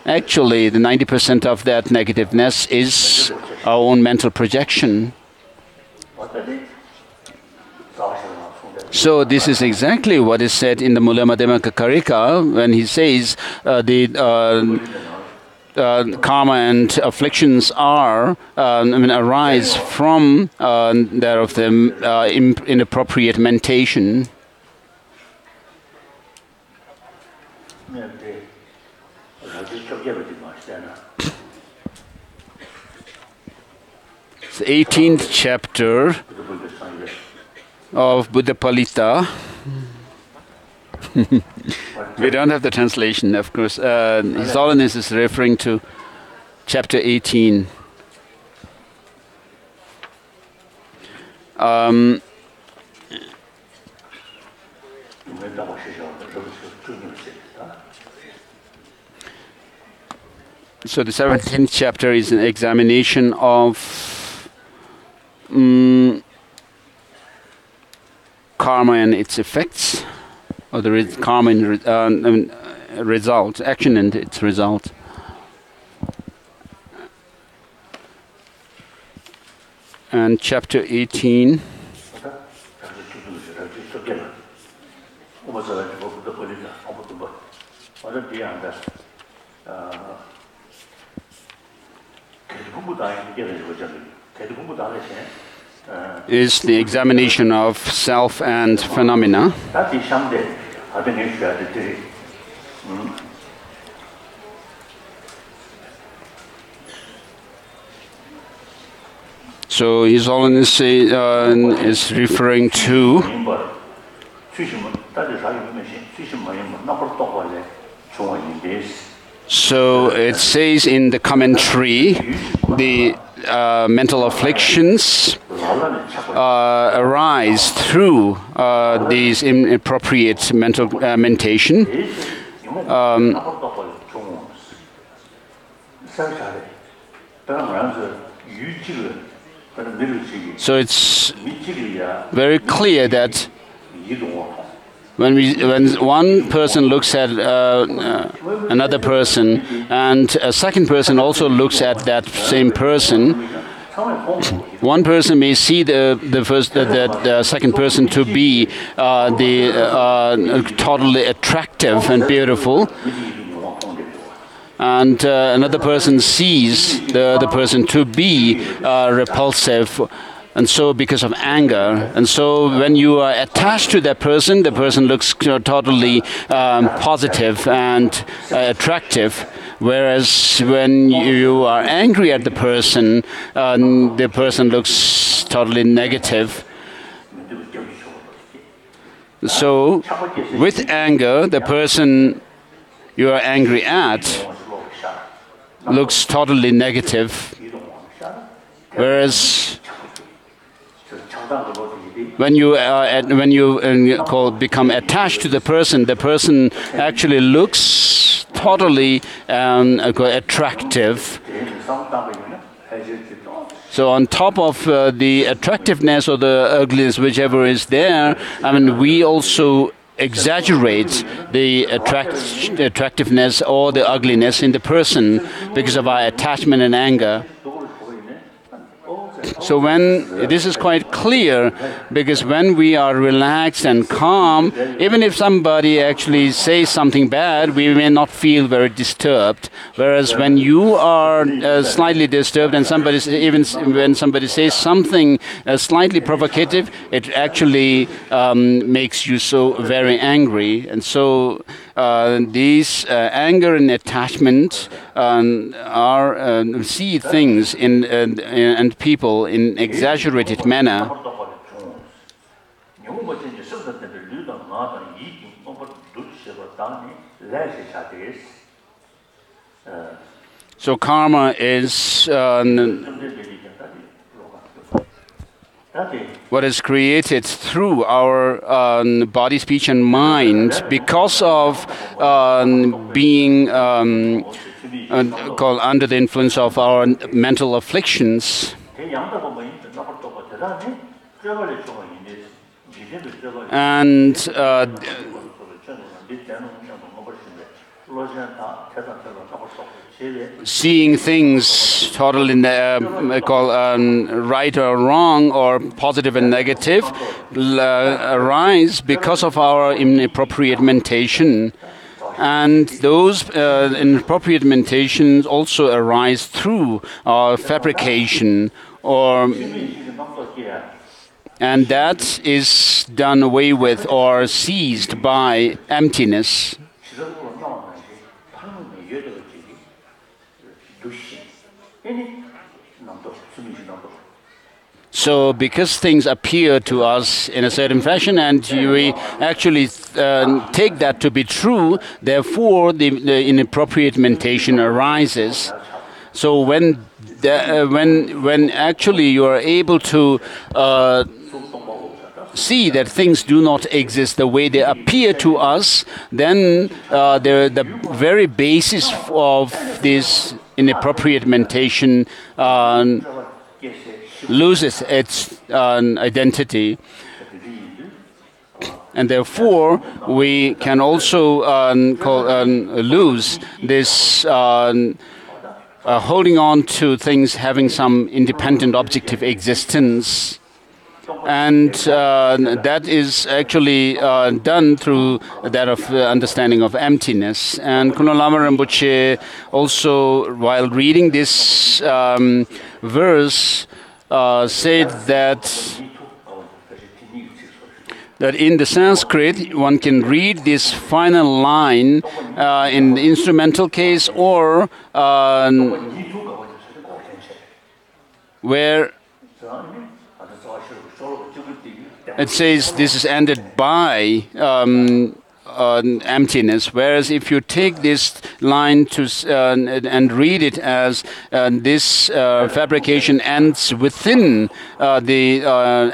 [SPEAKER 3] actually the 90% of that negativeness is our own mental projection. So this is exactly what is said in the Mula Madhyamaka Karika when he says karma and afflictions are arise from that of the inappropriate mentation. The 18th chapter of Buddhapalita. We don't have the translation, of course. His Holiness is referring to chapter 18. So the 17th chapter is an examination of karma and its effects, or the karma and result, action and its result. And chapter 18. Is the examination of self and phenomena. So His Holiness is referring to so it says in the commentary, the mental afflictions arise through these inappropriate mental mentation. So it's very clear that when one person looks at another person, and a second person also looks at that same person, one person may see the second person to be totally attractive and beautiful, and another person sees the other person to be repulsive. And so because of anger. And so when you are attached to that person, the person looks totally positive and attractive. Whereas when you are angry at the person looks totally negative. So with anger, the person you are angry at looks totally negative. Whereas when you become attached to the person actually looks totally attractive. So on top of the attractiveness or the ugliness, whichever is there, I mean, we also exaggerate the attractiveness or the ugliness in the person because of our attachment and anger. So when this is quite clear, because when we are relaxed and calm, even if somebody actually says something bad, we may not feel very disturbed. Whereas when you are slightly disturbed and even when somebody says something slightly provocative, it actually makes you so very angry. And so these anger and attachment see things and people in exaggerated manner. So karma is what is created through our body, speech, and mind because of being called under the influence of our mental afflictions. And seeing things totally right or wrong or positive and negative arise because of our inappropriate mentation. And those inappropriate mentations also arise through our fabrication, and that is done away with or seized by emptiness. So because things appear to us in a certain fashion and we actually take that to be true, therefore the inappropriate mentation arises. So when actually you are able to see that things do not exist the way they appear to us, then the very basis of this inappropriate mentation loses its identity. And therefore, we can also lose this holding on to things having some independent objective existence. And that is actually done through that of understanding of emptiness. And Kuno Lama Rinpoche also, while reading this verse, said that in the Sanskrit one can read this final line in the instrumental case or where it says this is ended by emptiness, whereas if you take this line and read it as this fabrication ends within the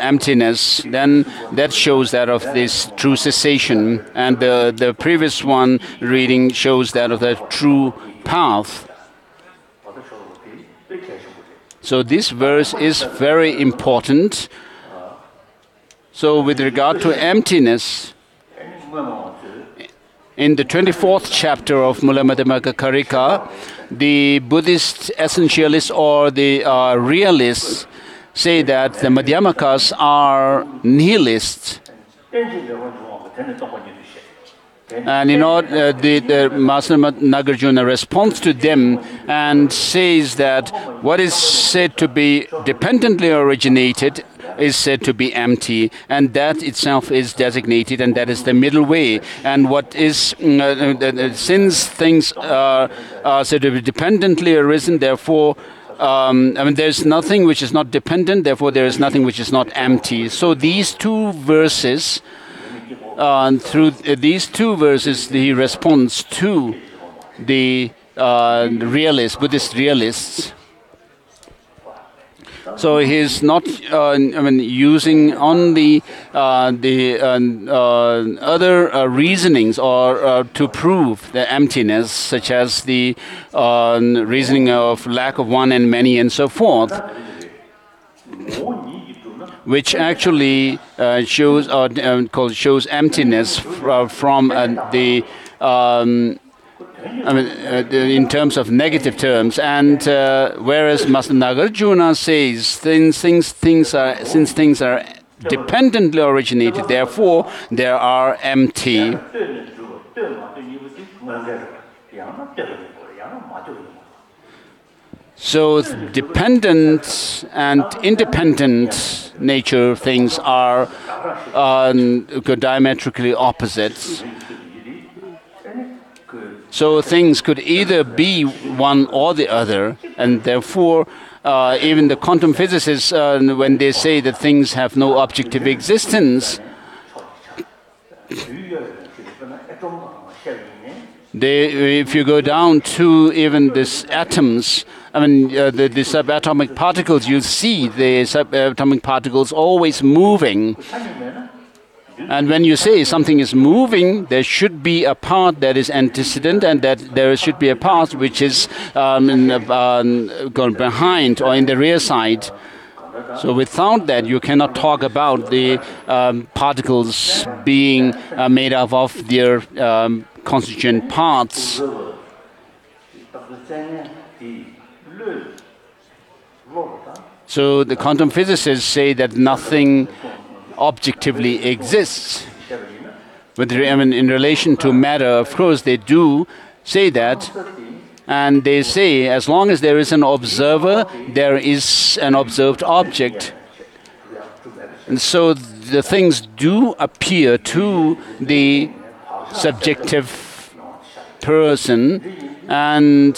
[SPEAKER 3] emptiness, then that shows that of this true cessation, and the previous one reading shows that of the true path. So this verse is very important. So with regard to emptiness, in the 24th chapter of Mula Madhyamaka Karika, the Buddhist essentialists or the realists say that the Madhyamakas are nihilists. And the Master Nagarjuna responds to them and says that what is said to be dependently originated is said to be empty, and that itself is designated, and that is the middle way. And what is, since things are said to be dependently arisen, therefore, there's nothing which is not dependent, therefore there is nothing which is not empty. So these two verses, through these two verses, he responds to the realists, Buddhist realists. So he's not, using only the other reasonings or to prove the emptiness, such as the reasoning of lack of one and many and so forth. which actually shows shows emptiness from the in terms of negative terms, and whereas Master Nagarjuna says since things are dependently originated, therefore they are empty. So dependent and independent nature things are diametrically opposites. So things could either be one or the other, and therefore even the quantum physicists, when they say that things have no objective existence, if you go down to even these atoms, the subatomic particles, you see the subatomic particles always moving. And when you say something is moving, there should be a part that is antecedent, and that there should be a part which is going behind or in the rear side. So without that, you cannot talk about the particles being made up of their constituent parts. So the quantum physicists say that nothing objectively exists. But in relation to matter, of course, they do say that. And they say as long as there is an observer, there is an observed object. And so the things do appear to the subjective person, and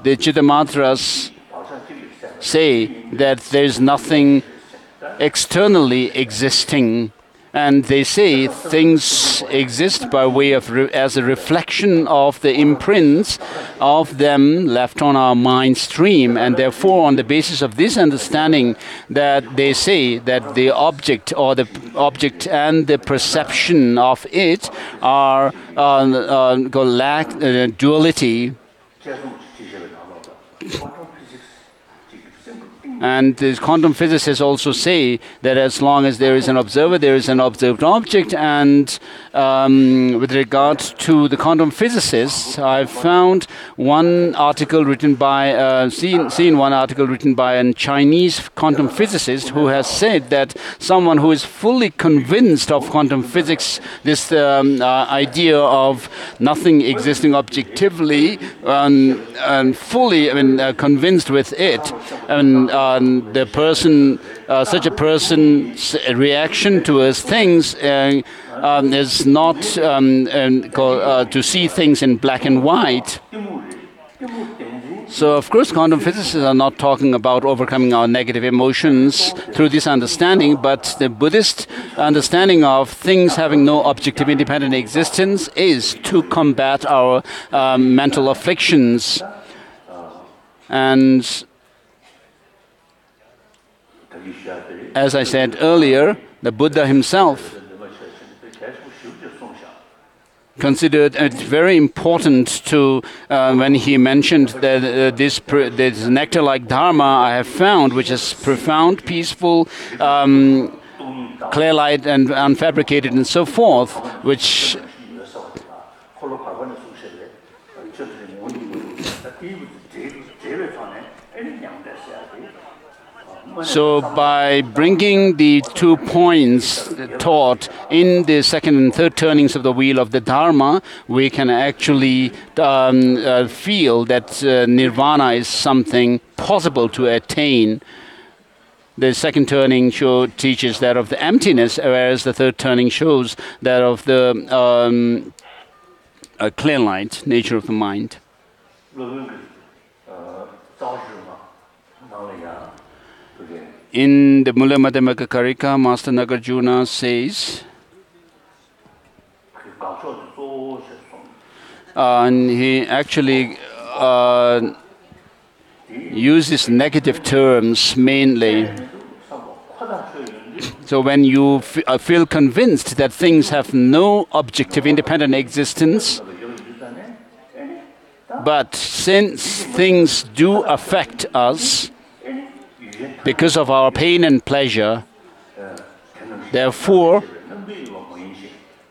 [SPEAKER 3] the Chittamatras say that there is nothing externally existing, and they say things exist by way of as a reflection of the imprints of them left on our mind stream, and therefore on the basis of this understanding that they say that the object or the object and the perception of it are lack duality. And the quantum physicists also say that as long as there is an observer, there is an observed object. And with regard to the quantum physicists, I've found one article written by, seen one article written by a Chinese quantum physicist who has said that someone who is fully convinced of quantum physics, this idea of nothing existing objectively, and fully convinced with it, and the person, such a person's reaction towards things is not to see things in black and white. So, of course, quantum physicists are not talking about overcoming our negative emotions through this understanding, but the Buddhist understanding of things having no objective independent existence is to combat our mental afflictions. And as I said earlier, the Buddha himself considered it very important to, when he mentioned that this nectar-like Dharma I have found, which is profound, peaceful, clear light and unfabricated and so forth, which so by bringing the 2 points taught in the second and third turnings of the wheel of the Dharma, we can actually feel that nirvana is something possible to attain. The second turning teaches that of the emptiness, whereas the third turning shows that of the clear light, nature of the mind. In the Mula Madhyamaka Karika, Master Nagarjuna says, and he actually uses negative terms mainly. So when you feel convinced that things have no objective independent existence, but since things do affect us, because of our pain and pleasure. Therefore,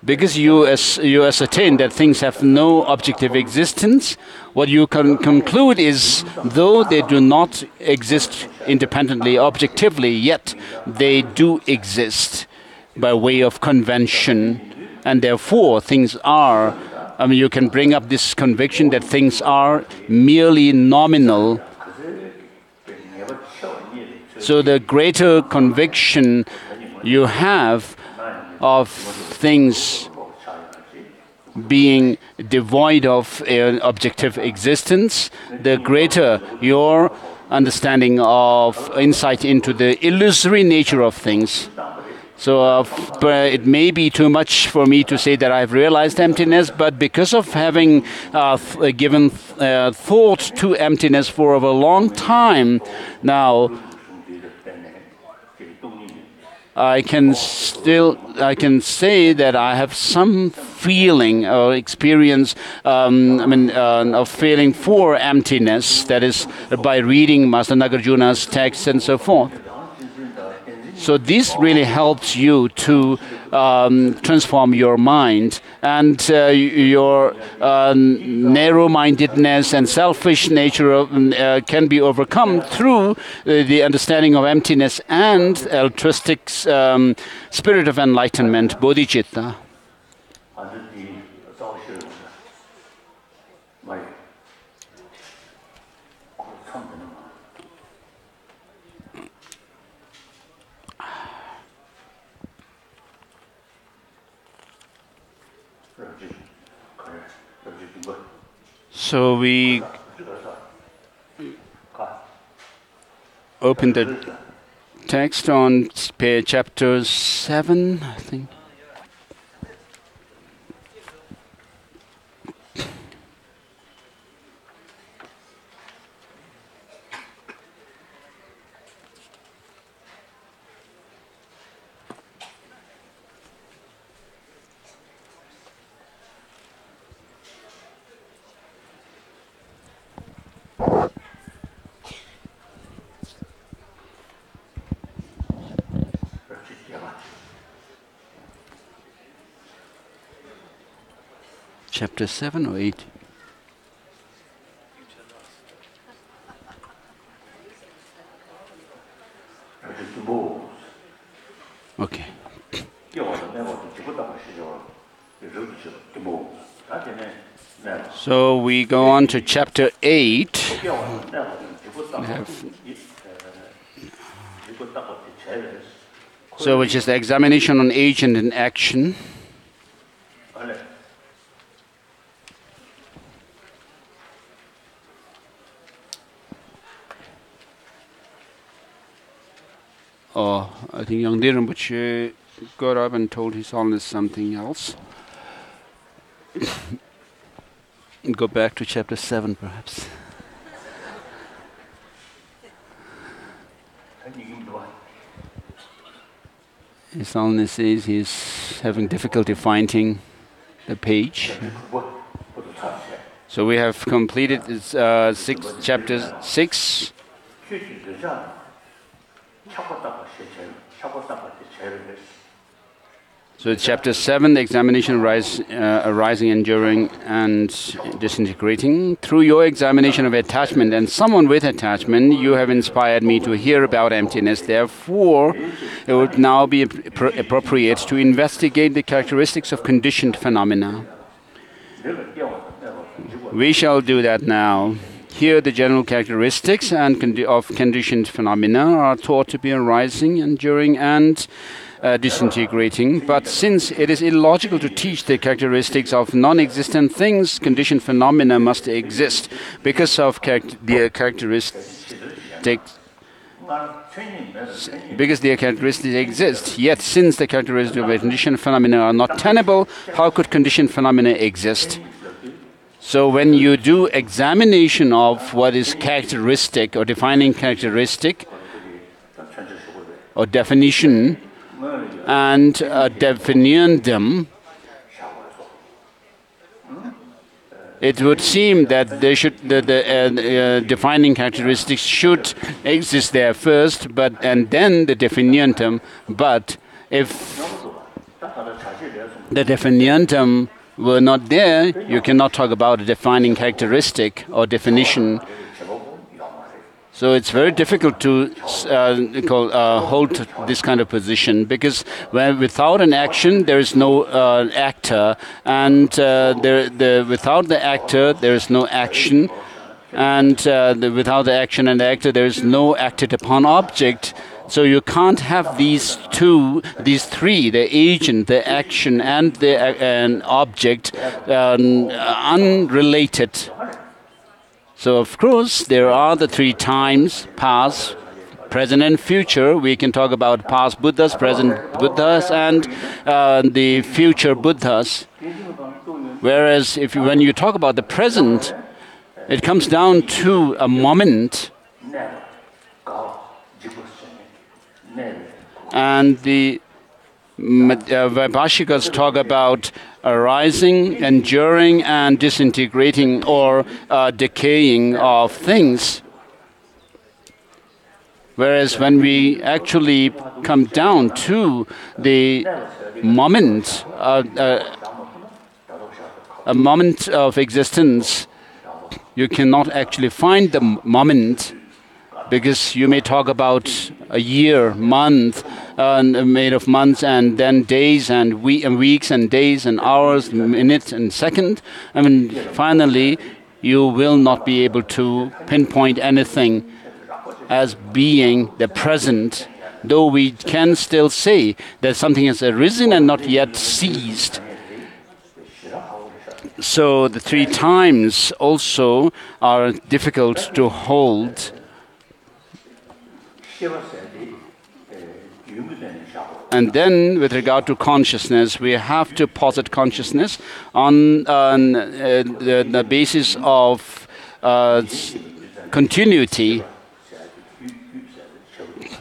[SPEAKER 3] because you ascertain that things have no objective existence, what you can conclude is, though they do not exist independently, objectively, yet they do exist by way of convention, and therefore things are, you can bring up this conviction that things are merely nominal. So the greater conviction you have of things being devoid of objective existence, the greater your understanding of insight into the illusory nature of things. So it may be too much for me to say that I've realized emptiness, but because of having given thought to emptiness for a long time now, I can say that I have some feeling or experience of feeling for emptiness, that is by reading Master Nagarjuna's texts and so forth. So this really helps you to transform your mind, and your narrow-mindedness and selfish nature can be overcome through the understanding of emptiness and altruistic spirit of enlightenment, bodhicitta. So we open the text on chapter 7, I think. Chapter 7 or 8? Okay. So we go on to chapter 8. So which is the examination on agent and action. Oh, I think young Rinpoche got up and told His Holiness something else. Go back to chapter 7, perhaps. His Holiness says he's having difficulty finding the page. So we have completed chapter 6. So it's chapter 7, the examination arising, enduring, and disintegrating. Through your examination of attachment and someone with attachment, you have inspired me to hear about emptiness. Therefore, it would now be appropriate to investigate the characteristics of conditioned phenomena. We shall do that now. Here, the general characteristics of conditioned phenomena are thought to be arising, enduring, and disintegrating. But since it is illogical to teach the characteristics of non-existent things, conditioned phenomena must exist because of their characteristics. Because their characteristics exist. Yet, since the characteristics of conditioned phenomena are not tenable, how could conditioned phenomena exist? So when you do examination of what is characteristic or defining characteristic or definition and defining them, it would seem that they should, the defining characteristics should exist there first, and then the definientum. But if the definientum were not there, you cannot talk about a defining characteristic or definition. So it's very difficult to hold this kind of position, because without an action there is no actor, and without the actor there is no action, and without the action and the actor there is no acted upon object. So you can't have these three, the agent, the action, and an object, unrelated. So of course there are the three times: past, present, and future. We can talk about past Buddhas, present Buddhas, and the future Buddhas. Whereas when you talk about the present, it comes down to a moment. And the Vaibhashikas talk about arising, enduring, and disintegrating, or decaying of things. Whereas when we actually come down to the moment, a moment of existence, you cannot actually find the moment, because you may talk about a year, month, made of months, and then days, and weeks, and days, and hours, minutes, and seconds. I mean, finally, you will not be able to pinpoint anything as being the present, though we can still say that something has arisen and not yet ceased. So the three times also are difficult to hold. And then, with regard to consciousness, we have to posit consciousness on the basis of continuity.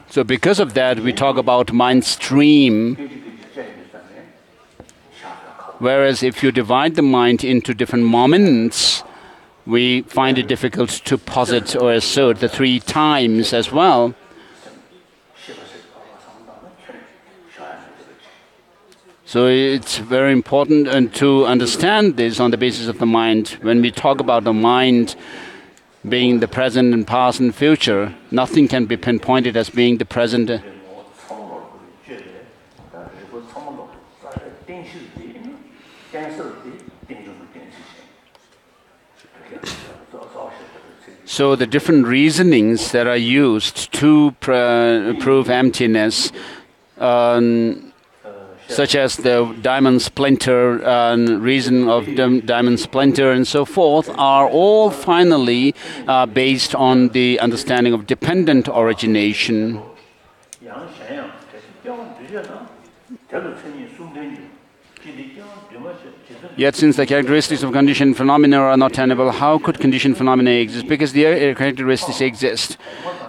[SPEAKER 3] So because of that, we talk about Mindstream. Whereas if you divide the mind into different moments, we find it difficult to posit or assert the three times as well. So it's very important to understand this on the basis of the mind. When we talk about the mind being the present and past and future, nothing can be pinpointed as being the present. So the different reasonings that are used to prove emptiness, such as the diamond splinter, reason of diamond splinter, and so forth, are all finally based on the understanding of dependent origination. Yet, since the characteristics of conditioned phenomena are not tenable, how could conditioned phenomena exist? Because the characteristics exist.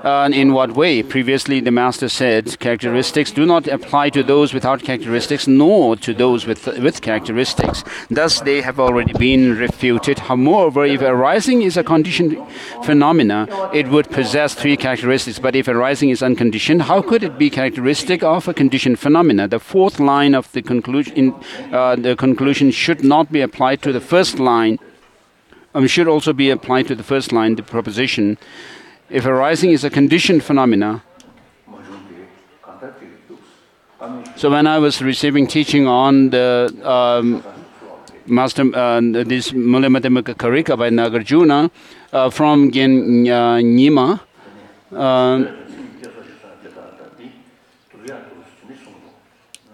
[SPEAKER 3] In what way? Previously, the Master said, characteristics do not apply to those without characteristics, nor to those with characteristics. Thus, they have already been refuted. Moreover, if arising is a conditioned phenomena, it would possess three characteristics. But if arising is unconditioned, how could it be characteristic of a conditioned phenomena? The fourth line of the conclusion should not be applied to the first line. Should also be applied to the first line, the proposition. If arising is a conditioned phenomena. So when I was receiving teaching on the Master, this Mulamadamuka Karika by Nagarjuna from Gen Nyima,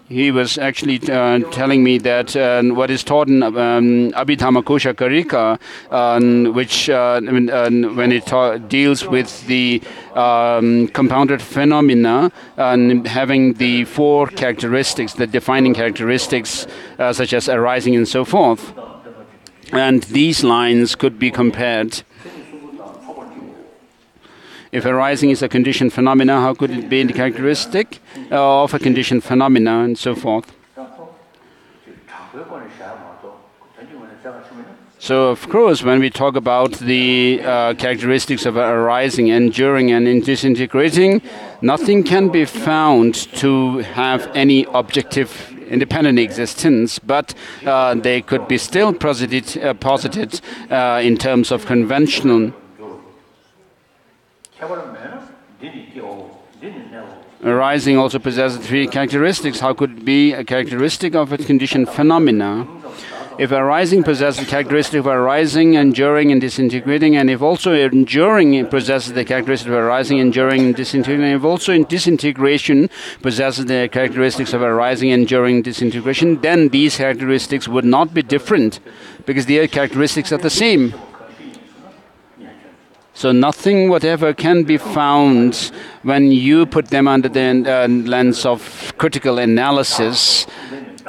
[SPEAKER 3] he was actually telling me that what is taught in Abhidhammakosha Karika, which when it deals with the compounded phenomena and having the four characteristics, the defining characteristics such as arising and so forth, and these lines could be compared. If arising is a conditioned phenomena, how could it be the characteristic of a conditioned phenomena, and so forth? So, of course, when we talk about the characteristics of arising, enduring, and disintegrating, nothing can be found to have any objective independent existence, but they could be still posited in terms of conventional. Arising also possesses three characteristics. How could it be a characteristic of a conditioned phenomena? If arising possesses the characteristic of arising, enduring, and disintegrating, and if also enduring possesses the characteristic of arising, enduring, and disintegrating, and if also in disintegration possesses the characteristics of arising, enduring, and disintegration, then these characteristics would not be different, because their characteristics are the same. So nothing whatever can be found when you put them under the lens of critical analysis,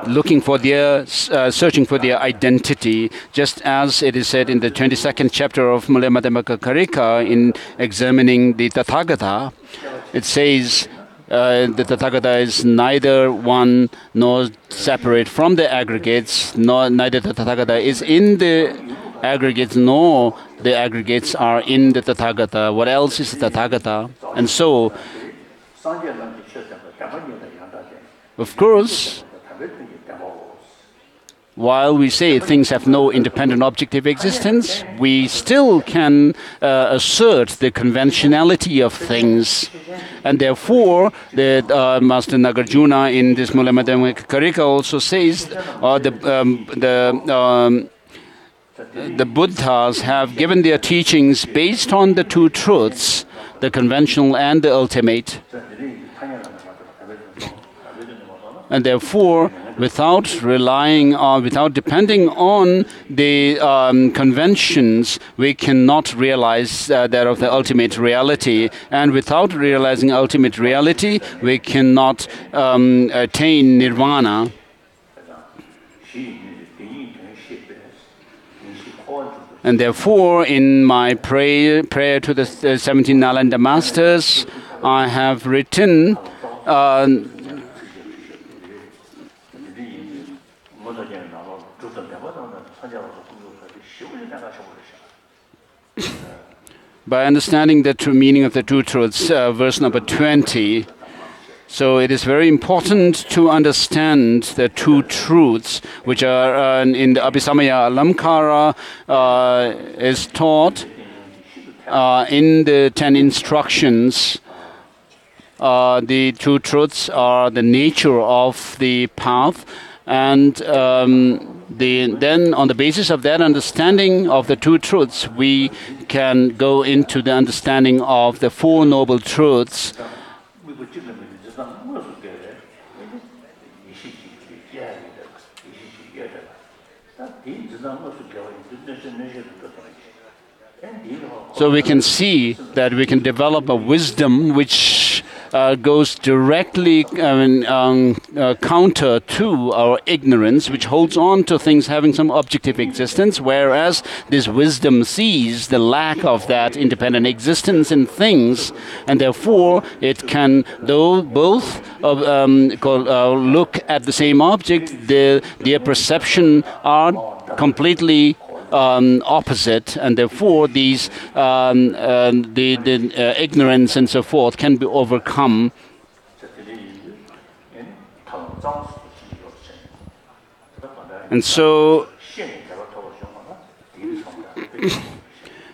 [SPEAKER 3] looking for their, searching for their identity, just as it is said in the 22nd chapter of Mula Madhyamaka Karika in examining the Tathagata. It says the Tathagata is neither one nor separate from the aggregates, neither the Tathagata is in the aggregates nor the aggregates are in the Tathagata. What else is the Tathagata? And so, of course, while we say things have no independent objective existence, we still can assert the conventionality of things. And therefore, the Master Nagarjuna in this Mula Madhyamaka Karika also says the Buddhas have given their teachings based on the two truths, the conventional and the ultimate. And therefore, without depending on the conventions, we cannot realize that of the ultimate reality. And without realizing ultimate reality, we cannot attain nirvana. And therefore, in my prayer to the 17 Nalanda Masters, I have written by understanding the true meaning of the two truths, verse number 20. So it is very important to understand the two truths, which are in the Abhisamaya Alamkara is taught in the 10 instructions. The two truths are the nature of the path, and then on the basis of that understanding of the two truths, we can go into the understanding of the Four Noble Truths. So we can see that we can develop a wisdom which goes directly counter to our ignorance, which holds on to things having some objective existence, whereas this wisdom sees the lack of that independent existence in things, and therefore it can, though both look at the same object, their perception are completely opposite, and therefore these the ignorance and so forth can be overcome. And so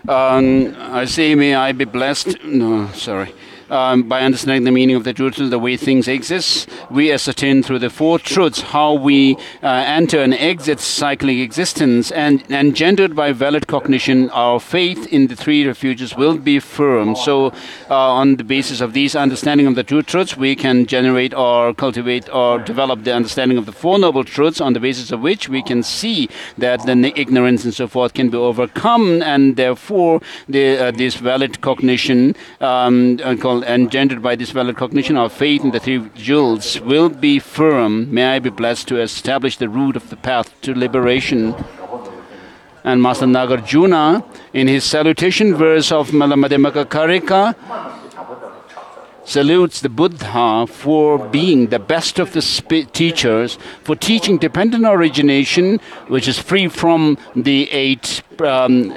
[SPEAKER 3] I say, may I be blessed. No, sorry. By understanding the meaning of the truth, the way things exist, we ascertain through the four truths how we enter and exit cyclic existence, and engendered by valid cognition, our faith in the three refuges will be firm. So on the basis of these understanding of the two truths, we can generate or cultivate or develop the understanding of the Four Noble Truths, on the basis of which we can see that the ignorance and so forth can be overcome, and therefore this valid cognition engendered by this valid cognition, our faith in the three jewels will be firm. May I be blessed to establish the root of the path to liberation. And Master Nagarjuna, in his salutation verse of Mula Madhyamaka Karika, salutes the Buddha for being the best of the teachers, for teaching dependent origination, which is free from the 8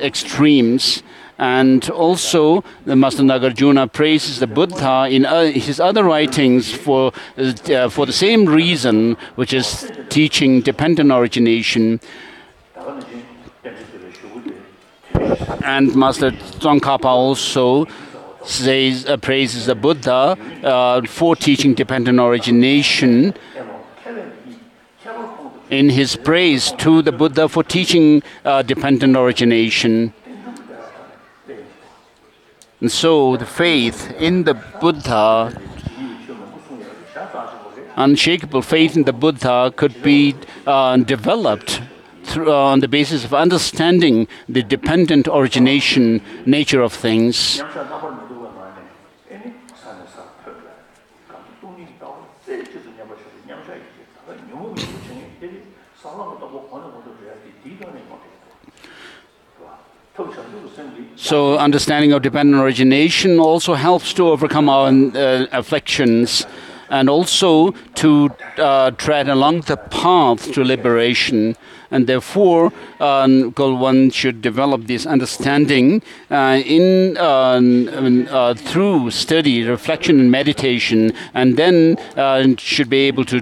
[SPEAKER 3] extremes. And also, the Master Nagarjuna praises the Buddha in his other writings for the same reason, which is teaching dependent origination. And Master Tsongkhapa also praises the Buddha for teaching dependent origination in his praise to the Buddha for teaching dependent origination. And so the faith in the Buddha, unshakable faith in the Buddha, could be developed on the basis of understanding the dependent origination nature of things. So understanding of dependent origination also helps to overcome our afflictions, and also to tread along the path to liberation. And therefore, one should develop this understanding through study, reflection, and meditation, and then should be able to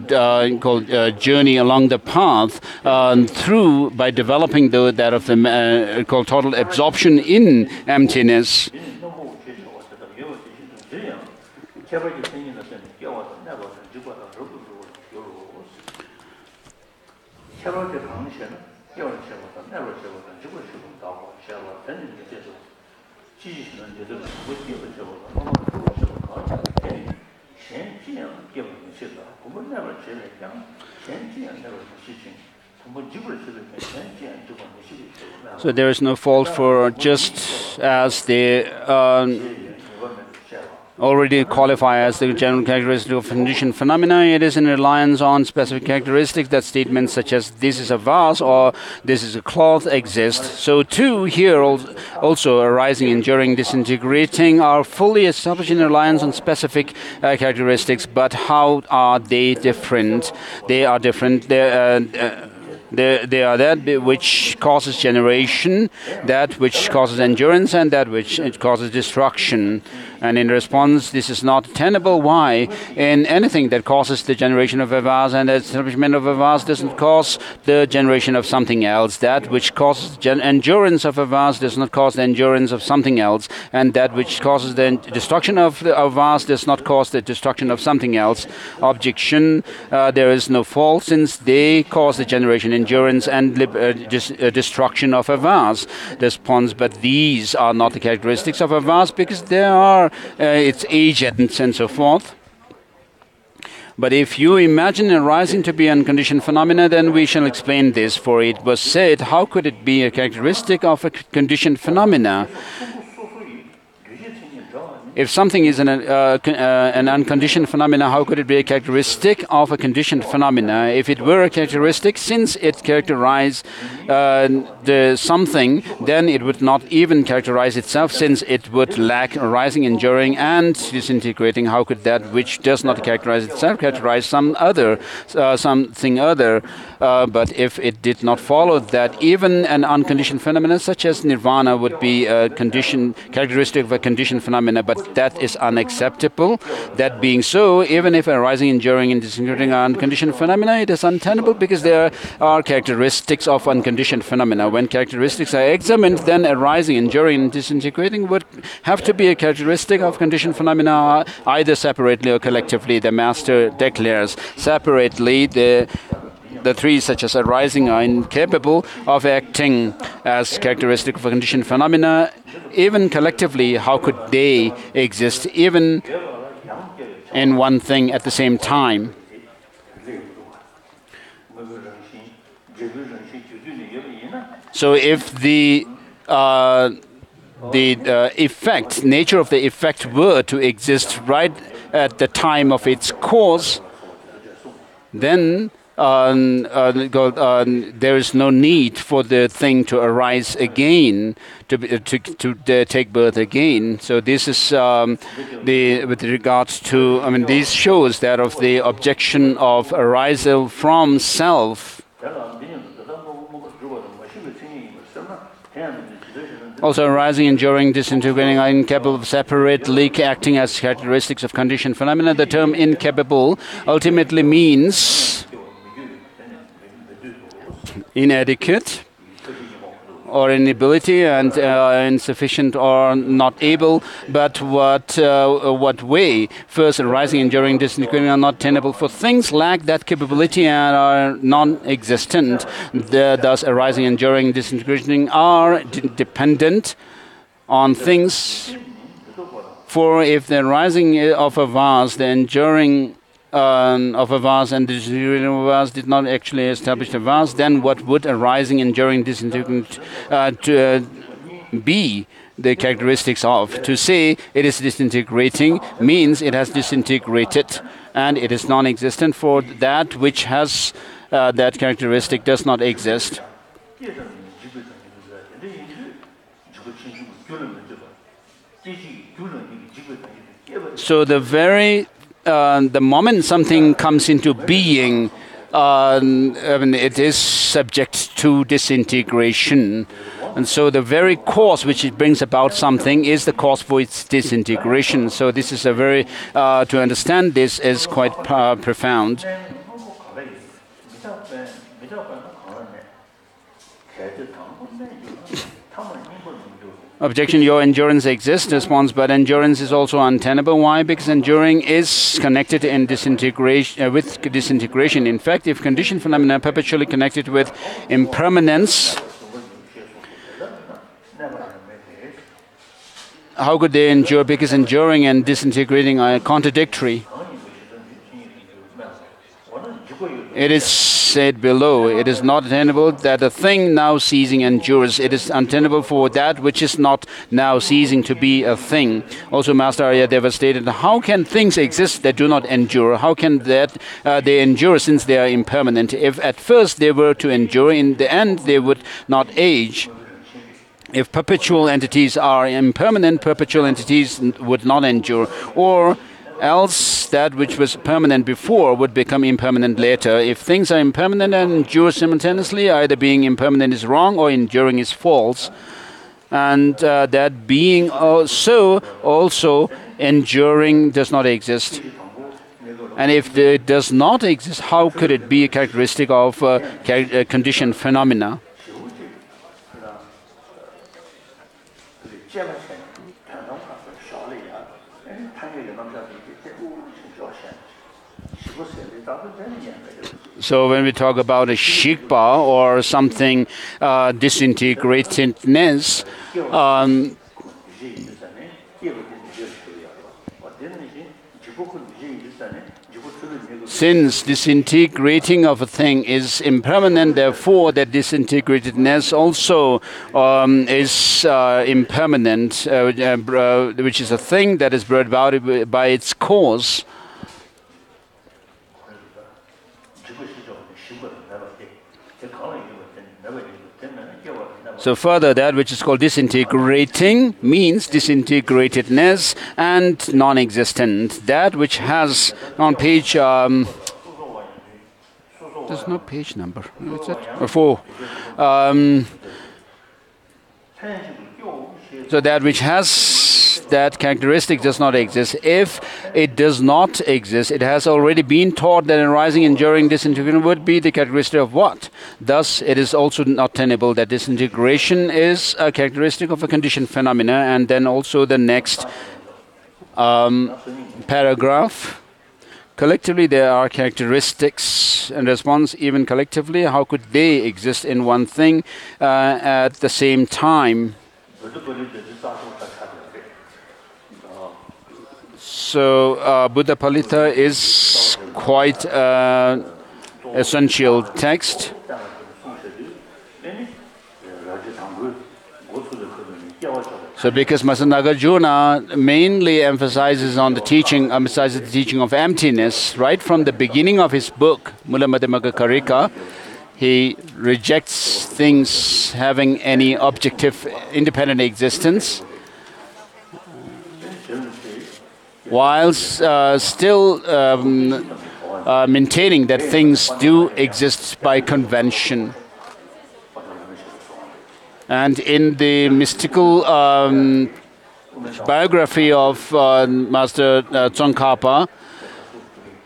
[SPEAKER 3] journey along the path by developing that of the called total absorption in emptiness. So there is no fault for, just as they already qualify as the general characteristic of conditioned phenomena, it is in reliance on specific characteristics that statements such as this is a vase or this is a cloth exist. So too here also arising, enduring, disintegrating are fully established in reliance on specific characteristics. But how are they different? They are different. They are that which causes generation, that which causes endurance, and that which causes destruction. And in response, this is not tenable. Why? In anything that causes the generation of a vase and the establishment of a vase doesn't cause the generation of something else. That which causes endurance of a vase does not cause the endurance of something else. And that which causes the destruction of a vase does not cause the destruction of something else. Objection, there is no fault, since they cause the generation, endurance, and destruction of a vase. Response, but these are not the characteristics of a vase, because they are its agents and so forth. But if you imagine arising to be unconditioned phenomena, then we shall explain this. For it was said, how could it be a characteristic of a conditioned phenomena? If something is an unconditioned phenomena, how could it be a characteristic of a conditioned phenomena? If it were a characteristic, since it characterized the something, then it would not even characterize itself, since it would lack arising, enduring, and disintegrating. How could that which does not characterize itself characterize something other? But if it did not follow that even an unconditioned phenomena such as nirvana would be a characteristic of a conditioned phenomena, but that is unacceptable. That being so, even if arising, enduring, and disintegrating are unconditioned phenomena, it is untenable, because there are characteristics of unconditioned phenomena. When characteristics are examined, then arising, enduring, and disintegrating would have to be a characteristic of conditioned phenomena, either separately or collectively. The Master declares separately the three, such as arising, are incapable of acting as characteristic of a conditioned phenomena. Even collectively, how could they exist even in one thing at the same time? So if the effect, nature of the effect were to exist right at the time of its cause, then there is no need for the thing to arise again, to take birth again. So this is with regards to, I mean, this shows that of the objection of arisal from self. Also, arising, enduring, disintegrating are incapable of separately acting as characteristics of conditioned phenomena. The term incapable ultimately means inadequate or inability and insufficient or not able. But what way? First, arising, enduring, disintegrating are not tenable, for things lack that capability and are non-existent. Thus, arising, enduring, disintegrating are dependent on things. For if the arising of a vase, the enduring of a vase and disintegrating of a vase did not actually establish the vase, then what would arising, enduring, disintegrating be the characteristics of? To say it is disintegrating means it has disintegrated, and it is non-existent, for that which has that characteristic does not exist. So the moment something comes into being, it is subject to disintegration. And so the very cause which it brings about something is the cause for its disintegration. So this is a very, to understand this is quite profound. Objection, your endurance exists. Response, but endurance is also untenable. Why? Because enduring is connected in disintegration, with disintegration. In fact, if conditioned phenomena are perpetually connected with impermanence, how could they endure? Because enduring and disintegrating are contradictory. It is said below, it is not attainable that a thing now ceasing endures. It is untenable for that which is not now ceasing to be a thing. Also, Master Aryadeva stated, how can things exist that do not endure? How can that they endure since they are impermanent? If at first they were to endure, in the end they would not age. If perpetual entities are impermanent, perpetual entities would not endure. Or else that which was permanent before would become impermanent later. If things are impermanent and endure simultaneously, either being impermanent is wrong or enduring is false. And that being also enduring does not exist. And if it does not exist, how could it be a characteristic of conditioned phenomena? So when we talk about a shikpa or something disintegratedness, since disintegrating of a thing is impermanent, therefore that disintegratedness also is impermanent, which is a thing that is brought about by its cause. So further, that which is called disintegrating means disintegratedness and non-existent. That which has on page, there's no page number, what's that? 4. So that which has that characteristic does not exist. If it does not exist, it has already been taught that arising, enduring, disintegrating would be the characteristic of what? Thus, it is also not tenable that disintegration is a characteristic of a conditioned phenomena. And then also the next paragraph. Collectively, there are characteristics and response. Even collectively, how could they exist in one thing at the same time? So Buddhapalita is quite essential text. So because Master Nagarjuna mainly emphasizes on the teaching, emphasizes the teaching of emptiness, right from the beginning of his book, Mula Madhyamaka Karika, he rejects things having any objective, independent existence, whilst still maintaining that things do exist by convention. And in the mystical biography of Master Tsongkhapa,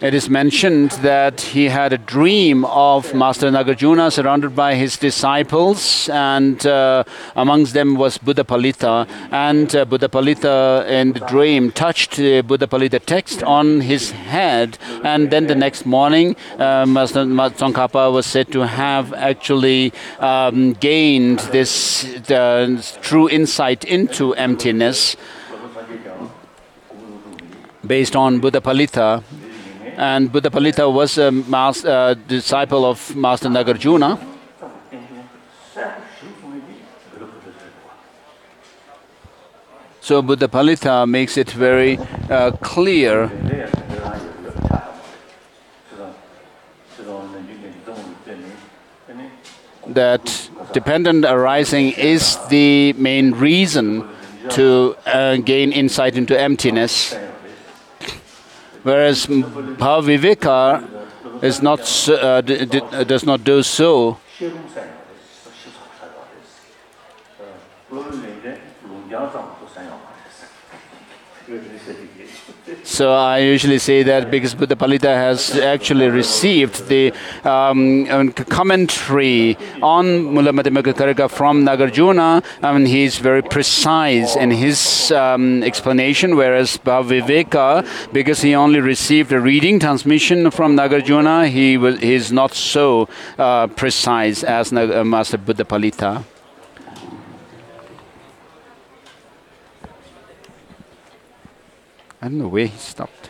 [SPEAKER 3] it is mentioned that he had a dream of Master Nagarjuna surrounded by his disciples, and amongst them was Buddhapalita. And Buddhapalita in the dream touched the Buddhapalita text on his head. And then the next morning, Master Tsongkhapa was said to have actually gained this true insight into emptiness based on Buddhapalita. And Buddhapalita was a disciple of Master Nagarjuna. So Buddhapalita makes it very clear that dependent arising is the main reason to gain insight into emptiness. Whereas Bhaviveka is not does not do so. So I usually say that because Buddhapalita has actually received the commentary on Mula Madhyamaka Karika from Nagarjuna, he is very precise in his explanation, whereas Bhaviveka, because he only received a reading transmission from Nagarjuna, he is not so precise as Master Buddhapalita. I don't know where he stopped.